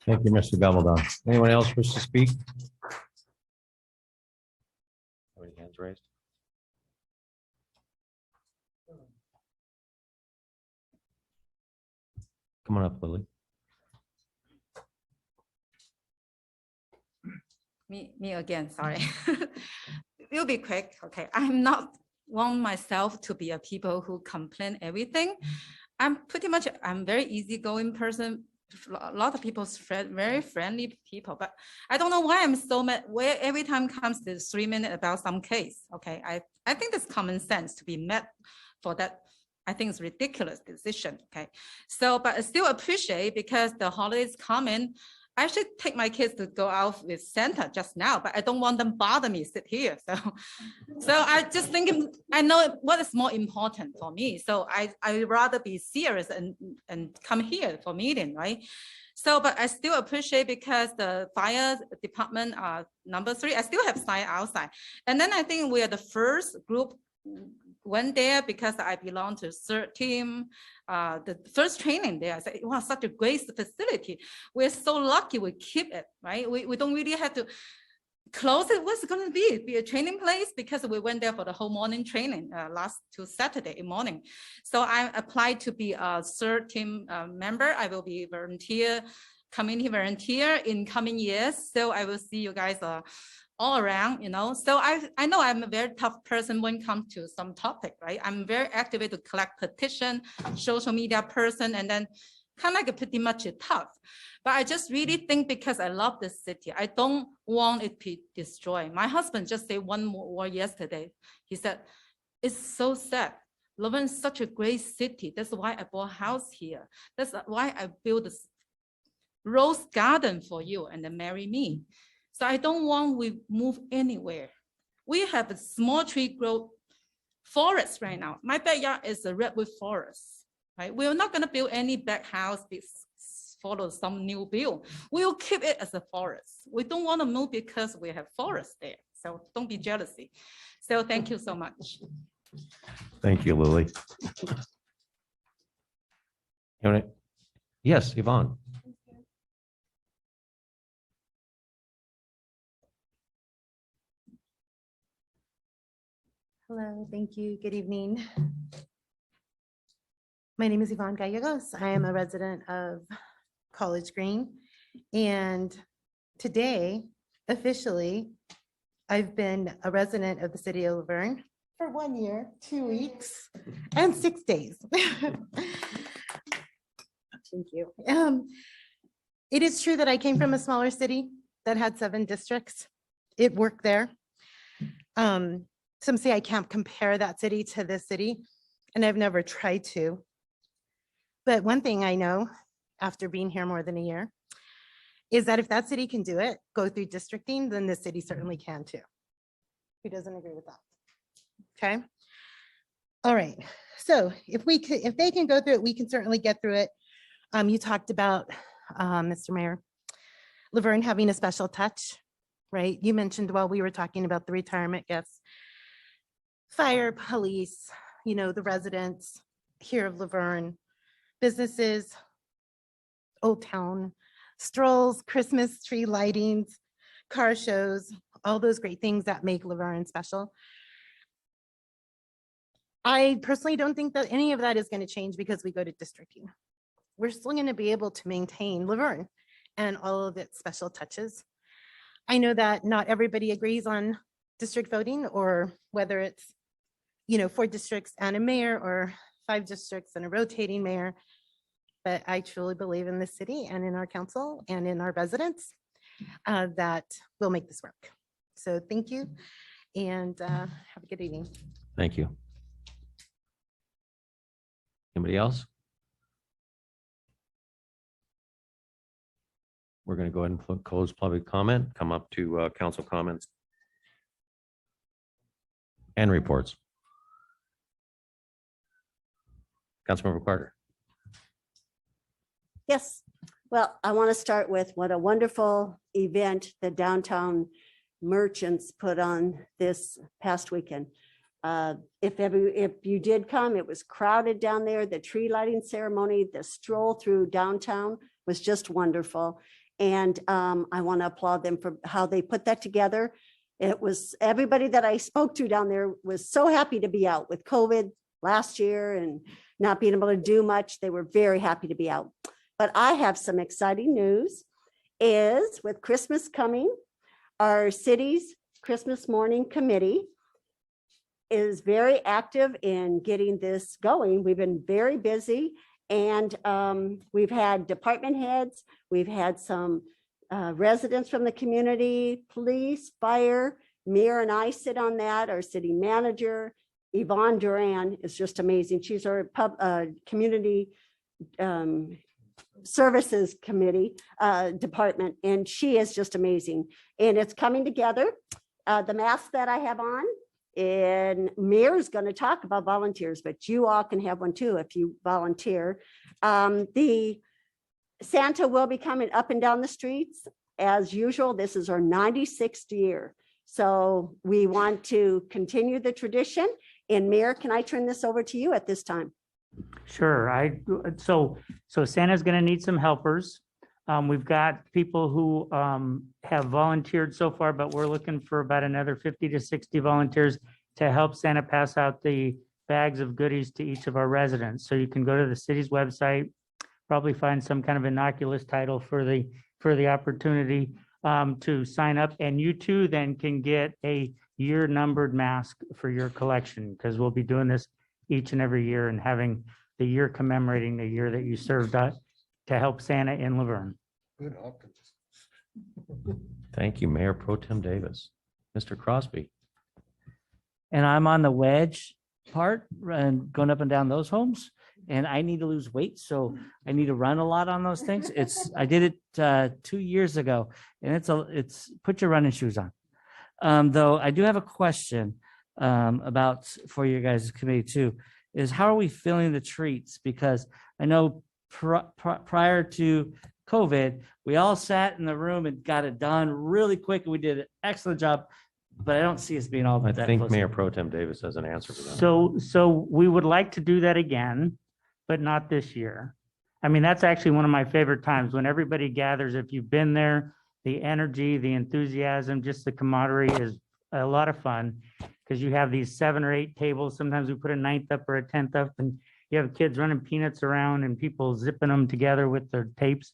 Thank you, Mr. Gabaldon. Anyone else wish to speak? Any hands raised? Come on up, Lily. Me again, sorry. We'll be quick, okay? I'm not want myself to be a people who complain everything. I'm very easygoing person. A lot of people very friendly people, but I don't know why I'm so mad where every time comes this 3 minutes about some case, okay? I think there's common sense to be met for that. I think it's ridiculous decision, okay? So, but I still appreciate, because the holidays coming, I should take my kids to go out with Santa just now, but I don't want them bother me, sit here. So I just thinking, I know what is more important for me. So I rather be serious and come here for meeting, right? So, but I still appreciate, because the fire department number 3, I still have sign outside. And then I think we are the first group went there, because I belong to third team, the first training there. I said, wow, such a great facility. We're so lucky we keep it, right? We don't really have to close it. What's it going to be a training place? Because we went there for the whole morning training last to Saturday morning. So I applied to be a third team member. I will be community volunteer in coming years. So I will see you guys all around, you know. So I know I'm a very tough person when it comes to some topic, right? I'm very active to collect petition, social media person, and then kind of like pretty much tough. But I just really think, because I love this city, I don't want it to destroy. My husband just said one more word yesterday. He said, it's so sad. Laverne is such a great city. That's why I bought a house here. That's why I built this rose garden for you and then marry me. So I don't want we move anywhere. We have a small tree growth forest right now. My backyard is a redwood forest, right? We're not gonna build any back house, follow some new build. We'll keep it as a forest. We don't wanna move because we have forest there. So don't be jealousy. So thank you so much. Thank you, Lily. Yes, Yvonne. Hello, thank you. Good evening. My name is Yvonne Gallegos. I am a resident of College Green. And today, officially, I've been a resident of the city of Laverne for 1 year, 2 weeks, and 6 days. Thank you. It is true that I came from a smaller city that had 7 districts. It worked there. Some say I can't compare that city to this city, and I've never tried to. But one thing I know after being here more than a year is that if that city can do it, go through districting, then this city certainly can too. Who doesn't agree with that? Okay. All right. So if they can go through it, we can certainly get through it. You talked about, Mr. Mayor, Laverne having a special touch, right? You mentioned while we were talking about the retirement gifts, fire, police, you know, the residents here of Laverne, businesses, Old Town, strolls, Christmas tree lightings, car shows, all those great things that make Laverne special. I personally don't think that any of that is going to change because we go to districting. We're still going to be able to maintain Laverne and all of its special touches. I know that not everybody agrees on district voting, or whether it's, you know, 4 districts and a mayor, or 5 districts and a rotating mayor. But I truly believe in the city and in our council and in our residents. that will make this work. So thank you and have a good evening. Thank you. Anybody else? We're going to go ahead and close public comment, come up to council comments and reports. Councilmember Carter. Yes. Well, I want to start with what a wonderful event the downtown merchants put on this past weekend. If you did come, it was crowded down there. The tree lighting ceremony, the stroll through downtown was just wonderful. And I want to applaud them for how they put that together. It was everybody that I spoke to down there was so happy to be out with COVID last year and not being able to do much. They were very happy to be out. But I have some exciting news is with Christmas coming, our city's Christmas morning committee is very active in getting this going. We've been very busy and we've had department heads, we've had some residents from the community, police, fire, mayor and I sit on that, our city manager, Yvonne Duran is just amazing. She's our community services committee department, and she is just amazing. And it's coming together. The mask that I have on, and Mayor's going to talk about volunteers, but you all can have one too if you volunteer. The Santa will be coming up and down the streets as usual. This is our 96th year. So we want to continue the tradition. And Mayor, can I turn this over to you at this time? Sure. So Santa's going to need some helpers. We've got people who have volunteered so far, but we're looking for about another 50 to 60 volunteers to help Santa pass out the bags of goodies to each of our residents. So you can go to the city's website, probably find some kind of innocuous title for the opportunity to sign up. And you too then can get a year numbered mask for your collection, because we'll be doing this each and every year and having the year commemorating the year that you served to help Santa in Laverne. Good optimism. Thank you, Mayor Pro Tem Davis. Mr. Crosby. And I'm on the wedge part and going up and down those homes. And I need to lose weight, so I need to run a lot on those things. I did it 2 years ago, and it's put your running shoes on. Though I do have a question about for your guys' committee too, is how are we filling the treats? Because I know prior to COVID, we all sat in the room and got it done really quick, and we did an excellent job. But I don't see us being all I that think close. Mayor Pro Tem Davis has an answer for that. So we would like to do that again, but not this year. I mean, that's actually one of my favorite times when everybody gathers. If you've been there, the energy, the enthusiasm, just the camaraderie is a lot of fun, because you have these 7 or 8 tables. Sometimes we put a 9th up or a 10th up, and you have kids running peanuts around and people zipping them together with their tapes.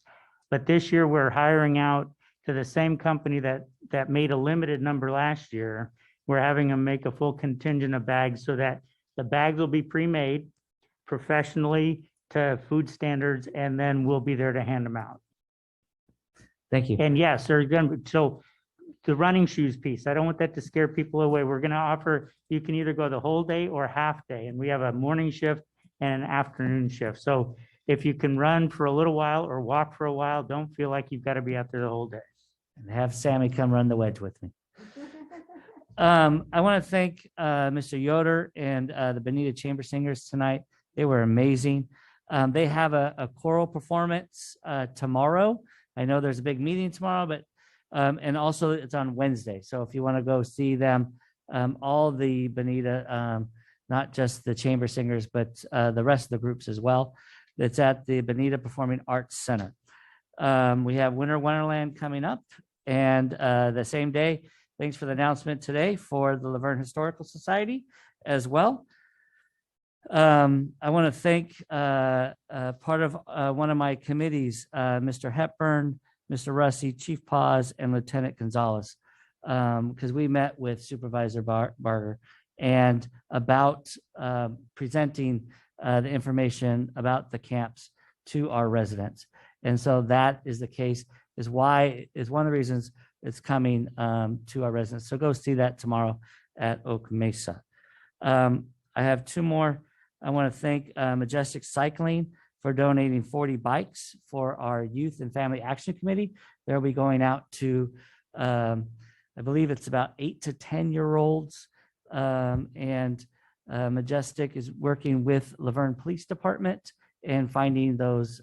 But this year we're hiring out to the same company that made a limited number last year. We're having them make a full contingent of bags so that the bags will be pre-made professionally to food standards, and then we'll be there to hand them out. Thank you. And yes, they're going to, so the running shoes piece, I don't want that to scare people away. We're going to offer, you can either go the whole day or half day, and we have a morning shift and an afternoon shift. So if you can run for a little while or walk for a while, don't feel like you've got to be out there the whole day. And have Sammy come run the wedge with me. I want to thank Mr. Yoder and the Bonita Chamber Singers tonight. They were amazing. They have a choral performance tomorrow. I know there's a big meeting tomorrow, but and also it's on Wednesday. So if you want to go see them, all the Bonita, not just the chamber singers, but the rest of the groups as well. It's at the Bonita Performing Arts Center. We have Winter Wonderland coming up, and the same day, thanks for the announcement today for the Laverne Historical Society as well. I want to thank part of one of my committees, Mr. Hepburn, Mr. Russi, Chief Paz, and Lieutenant Gonzalez, because we met with Supervisor Barger and about presenting the information about the camps to our residents. And so that is the case. is one of the reasons it's coming to our residents. So go see that tomorrow at Oak Mesa. I have two more. I want to thank Majestic Cycling for donating 40 bikes for our Youth and Family Action Committee. They'll be going out to, I believe it's about 8 to 10-year-olds. And Majestic is working with Laverne Police Department and finding those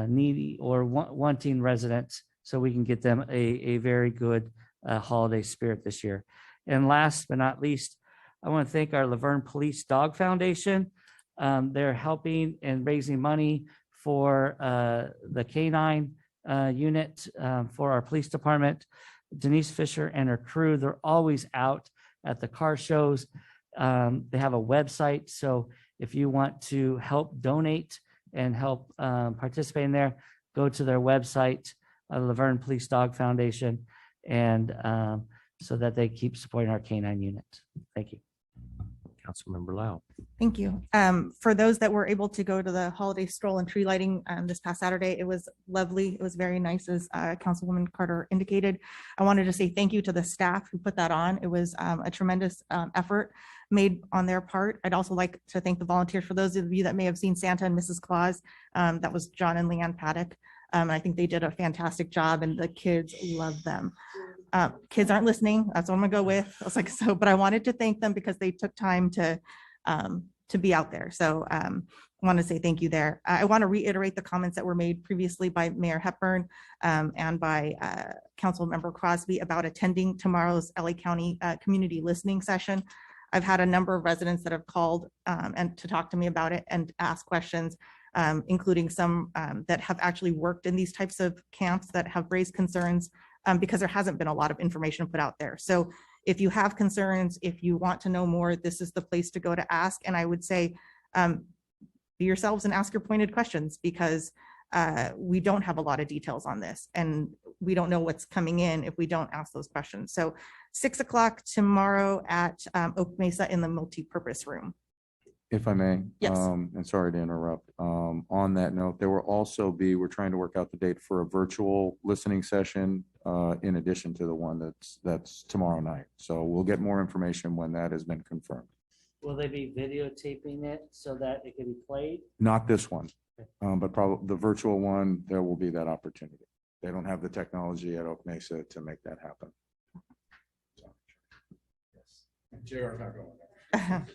needy or wanting residents so we can get them a very good holiday spirit this year. And last but not least, I want to thank our Laverne Police Dog Foundation. They're helping and raising money for the canine unit for our police department. Denise Fisher and her crew, they're always out at the car shows. They have a website. So if you want to help donate and help participate in there, go to their website, Laverne Police Dog Foundation, and so that they keep supporting our canine unit. Thank you. Councilmember Lau. Thank you. For those that were able to go to the holiday stroll and tree lighting this past Saturday, it was lovely. It was very nice, as Councilwoman Carter indicated. I wanted to say thank you to the staff who put that on. It was a tremendous effort made on their part. I'd also like to thank the volunteers. For those of you that may have seen Santa and Mrs. Claus, that was John and Leanne Paddock. I think they did a fantastic job and the kids love them. Kids aren't listening. That's what I'm gonna go with. I was like, so, but I wanted to thank them because they took time to be out there. So I want to say thank you there. I want to reiterate the comments that were made previously by Mayor Hepburn and by Council Member Crosby about attending tomorrow's LA County community listening session. I've had a number of residents that have called and to talk to me about it and ask questions, including some that have actually worked in these types of camps that have raised concerns because there hasn't been a lot of information put out there. So if you have concerns, if you want to know more, this is the place to go to ask. And I would say, be yourselves and ask your pointed questions, because we don't have a lot of details on this and we don't know what's coming in if we don't ask those questions. So 6 o'clock tomorrow at Oak Mesa in the multi-purpose room. If I may. Yes. And sorry to interrupt. On that note, there will also be, we're trying to work out the date for a virtual listening session in addition to the one that's tomorrow night. So we'll get more information when that has been confirmed. Will they be videotaping it so that it can be played? Not this one, but probably the virtual one, there will be that opportunity. They don't have the technology at Oak Mesa to make that happen. JR not going there.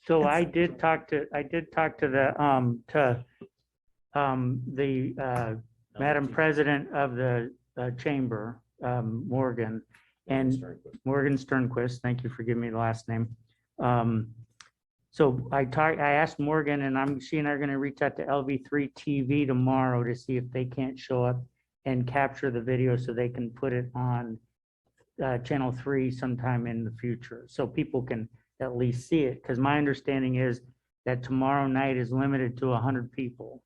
So I did talk to the Madam President of the chamber, Morgan Sternquist. Thank you for giving me the last name. So I asked Morgan, and she and I are going to reach out to LV3 TV tomorrow to see if they can't show up and capture the video so they can put it on Channel 3 sometime in the future, so people can at least see it. Because my understanding is that tomorrow night is limited to 100 people.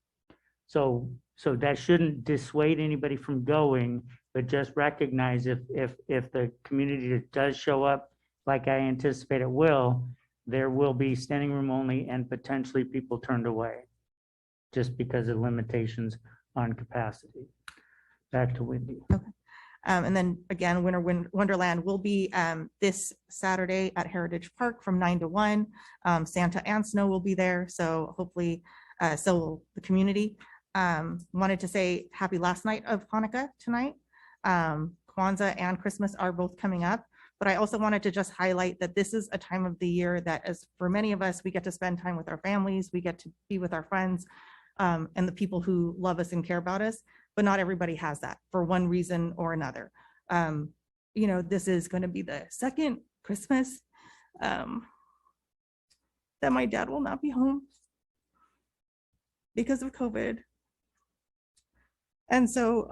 So that shouldn't dissuade anybody from going, but just recognize if the community does show up, like I anticipate it will, there will be standing room only and potentially people turned away just because of limitations on capacity. Back to Wendy. Okay. And then again, Wonderland will be this Saturday at Heritage Park from 9 to 1. Santa and Snow will be there. So hopefully, so will the community. Wanted to say happy last night of Hanukkah tonight. Kwanzaa and Christmas are both coming up. But I also wanted to just highlight that this is a time of the year that, as for many of us, we get to spend time with our families, we get to be with our friends and the people who love us and care about us. But not everybody has that for one reason or another. You know, this is going to be the second Christmas that my dad will not be home because of COVID. And so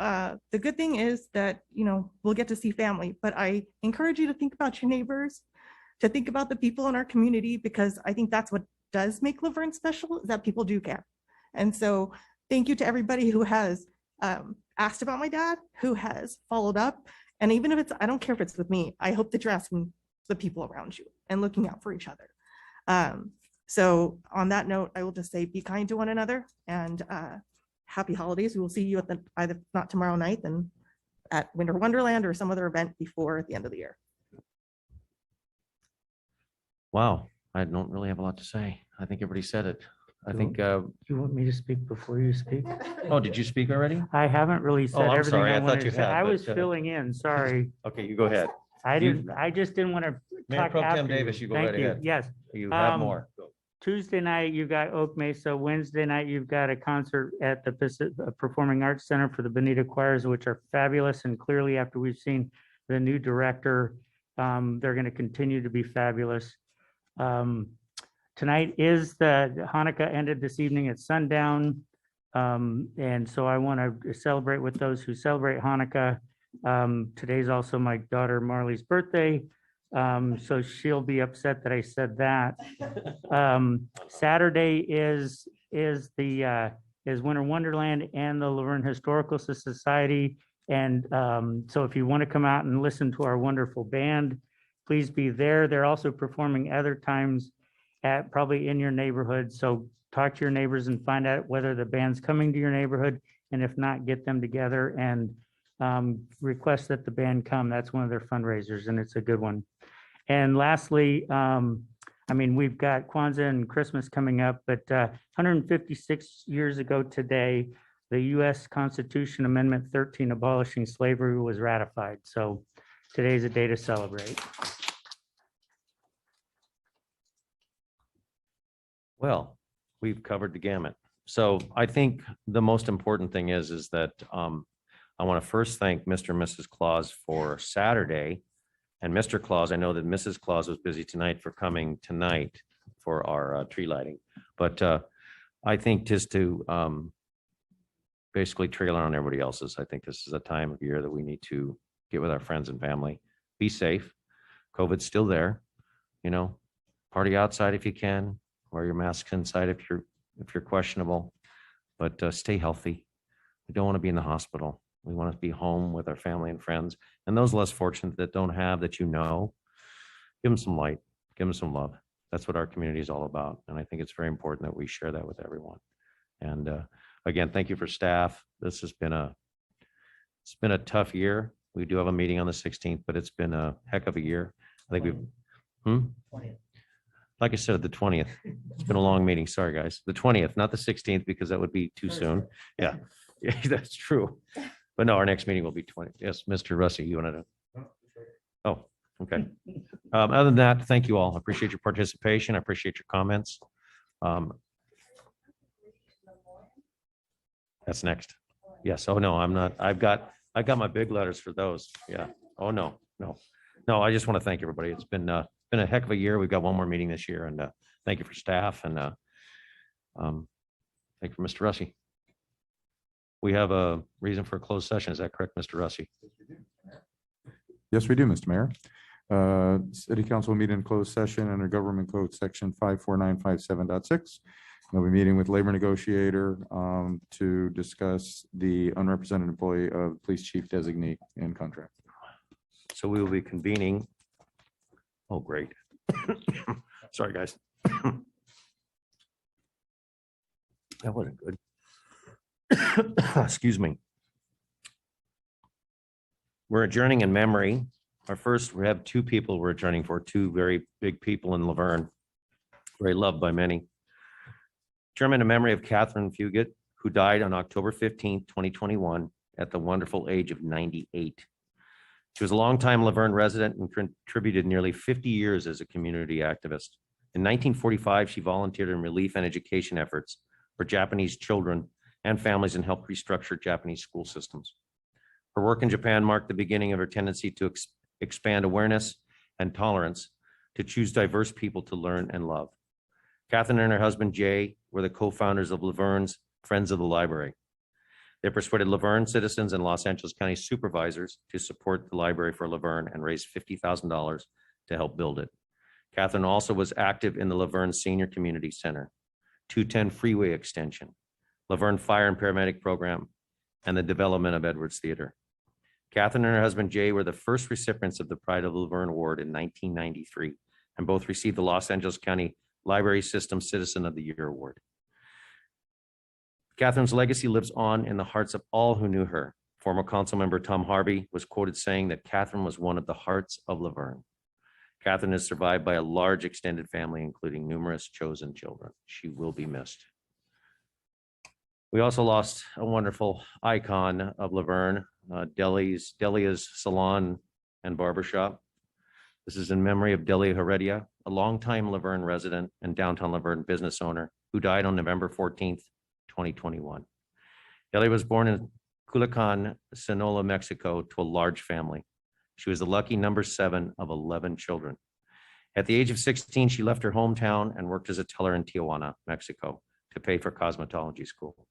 the good thing is that, you know, we'll get to see family, but I encourage you to think about your neighbors, to think about the people in our community, because I think that's what does make Laverne special, is that people do care. And so thank you to everybody who has asked about my dad, who has followed up. And even if it's, I don't care if it's with me, I hope that you're asking the people around you and looking out for each other. So on that note, I will just say, be kind to one another and happy holidays. We will see you at the, either not tomorrow night, then at Winter Wonderland or some other event before the end of the year. Wow, I don't really have a lot to say. I think everybody said it. I think, You want me to speak before you speak? oh, did you speak already? I haven't really said I'm everything sorry. I I thought wanted you to say. had, I was but, filling in, sorry. Okay, you go ahead. I just didn't want to Mayor talk Pro Tem after Davis, you. you go Thank right you. ahead. Yes. You have Um, more. Tuesday night, you've got Oak Mesa. Wednesday night, you've got a concert at the Performing Arts Center for the Bonita Choirs, which are fabulous. And clearly, after we've seen the new director, they're going to continue to be fabulous. Tonight is the Hanukkah ended this evening at sundown. And so I want to celebrate with those who celebrate Hanukkah. Today's also my daughter Marley's birthday. So she'll be upset that I said that. Saturday is Winter Wonderland and the Laverne Historical Society. And so if you want to come out and listen to our wonderful band, please be there. They're also performing other times at probably in your neighborhood. So talk to your neighbors and find out whether the band's coming to your neighborhood. And if not, get them together and request that the band come. That's one of their fundraisers and it's a good one. And lastly, I mean, we've got Kwanzaa and Christmas coming up, but 156 years ago today, the U.S. Constitution Amendment 13 abolishing slavery was ratified. So today's a day to celebrate. Well, we've covered the gamut. So I think the most important thing is that I want to first thank Mr. and Mrs. Claus for Saturday. And Mr. Claus, I know that Mrs. Claus was busy tonight for coming tonight for our tree lighting. But I think just to basically trailer on everybody else's, I think this is a time of year that we need to get with our friends and family. Be safe. COVID's still there. You know, party outside if you can. Wear your mask inside if you're questionable. But stay healthy. We don't want to be in the hospital. We want to be home with our family and friends. And those less fortunate that don't have that, you know, give them some light, give them some love. That's what our community is all about. And I think it's very important that we share that with everyone. And again, thank you for staff. This has been it's been a tough year. We do have a meeting on the 16th, but it's been a heck of a year. I think we've, like I said, the 20th. It's been a long meeting. Sorry, guys. The 20th, not the 16th, because that would be too soon. Yeah, yeah, that's true. But no, our next meeting will be 20. Yes, Mr. Russi, you wanted to? Oh, okay. Other than that, thank you all. I appreciate your participation. I appreciate your comments. That's next. Yes. Oh, no, I'm not. I've got my big letters for those. Yeah. Oh, no. I just want to thank everybody. It's been a heck of a year. We've got one more meeting this year, and thank you for staff and thank you for Mr. Russi. We have a reason for a closed session. Is that correct, Mr. Russi? Yes, we do, Mr. Mayor. City Council will meet in closed session under Government Code Section 54957.6. We'll be meeting with labor negotiator to discuss the unrepresented employee of police chief designee in contract. So we will be convening. Oh, great. Sorry, guys. That wasn't good. Excuse me. We're adjourning in memory. We have two people we're adjourning for, two very big people in Laverne, very loved by many. Adjournment in memory of Catherine Fugit, who died on October 15th, 2021 at the wonderful age of 98. She was a longtime Laverne resident and contributed nearly 50 years as a community activist. In 1945, she volunteered in relief and education efforts for Japanese children and families and helped restructure Japanese school systems. Her work in Japan marked the beginning of her tendency to expand awareness and tolerance to choose diverse people to learn and love. Catherine and her husband, Jay, were the co-founders of Laverne's Friends of the Library. They persuaded Laverne citizens and Los Angeles County supervisors to support the library for Laverne and raised $50,000 to help build it. Catherine also was active in the Laverne Senior Community Center, 210 Freeway Extension, Laverne Fire and Paramedic Program, and the development of Edwards Theater. Catherine and her husband Jay were the first recipients of the Pride of Laverne Award in 1993, and both received the Los Angeles County Library System Citizen of the Year Award. Catherine's legacy lives on in the hearts of all who knew her. Former council member Tom Harvey was quoted saying that Catherine was one of the hearts of Laverne. Catherine is survived by a large extended family, including numerous chosen children. She will be missed. We also lost a wonderful icon of Laverne, Delia's Salon and Barbershop. This is in memory of Delia Heredia, a longtime Laverne resident and downtown Laverne business owner who died on November 14th, 2021. Delia was born in Culiacan, Sinaloa, Mexico, to a large family. She was the lucky number 7 of 11 children. At the age of 16, she left her hometown and worked as a teller in Tijuana, Mexico, to pay for cosmetology school.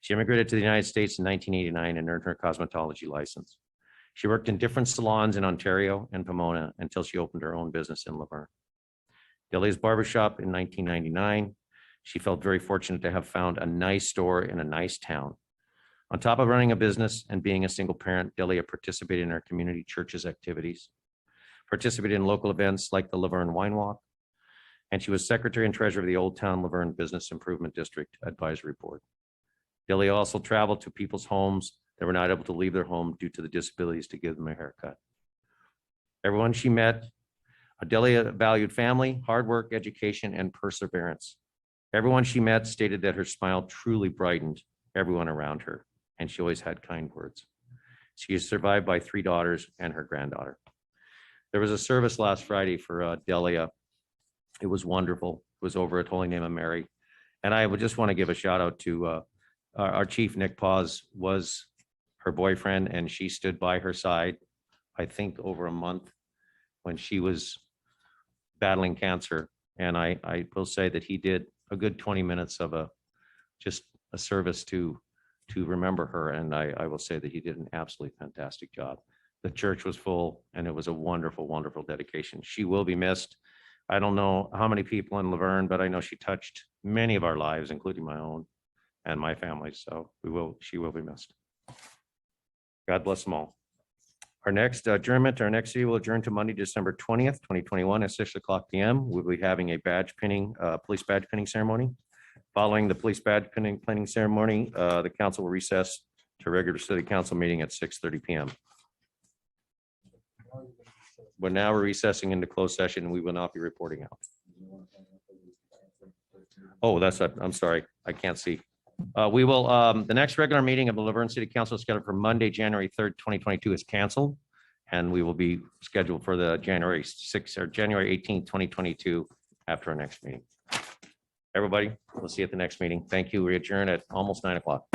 She immigrated to the United States in 1989 and earned her cosmetology license. She worked in different salons in Ontario and Pomona until she opened her own business in Laverne. Delia's Barbershop in 1999. She felt very fortunate to have found a nice store in a nice town. On top of running a business and being a single parent, Delia participated in our community church's activities, participated in local events like the Laverne Wine Walk, and she was secretary and treasurer of the Old Town Laverne Business Improvement District Advisory Board. Delia also traveled to people's homes that were not able to leave their home due to the disabilities to give them a haircut. Everyone she met, Delia valued family, hard work, education, and perseverance. Everyone she met stated that her smile truly brightened everyone around her, and she always had kind words. She is survived by 3 daughters and her granddaughter. There was a service last Friday for Delia. It was wonderful. It was over at Holy Name of Mary. And I would just want to give a shout out to our chief, Nick Paz, was her boyfriend, and she stood by her side, I think over a month when she was battling cancer. And I will say that he did a good 20 minutes of just a service to remember her. And I will say that he did an absolutely fantastic job. The church was full and it was a wonderful, wonderful dedication. She will be missed. I don't know how many people in Laverne, but I know she touched many of our lives, including my own and my family. So she will be missed. God bless them all. Our next adjournment, our next city will adjourn to Monday, December 20th, 2021 at 6:00 p.m. We'll be having a police badge pinning ceremony. Following the police badge pinning ceremony, the council will recess to regular city council meeting at 6:30 p.m. But now we're recessing into closed session and we will not be reporting out. Oh, I'm sorry, I can't see. We will, the next regular meeting of the Laverne City Council is scheduled for Monday, January 3rd, 2022 is canceled. And we will be scheduled for the January 6th or January 18th, 2022 after our next meeting. Everybody, we'll see you at the next meeting. Thank you. We adjourn at almost 9 o'clock.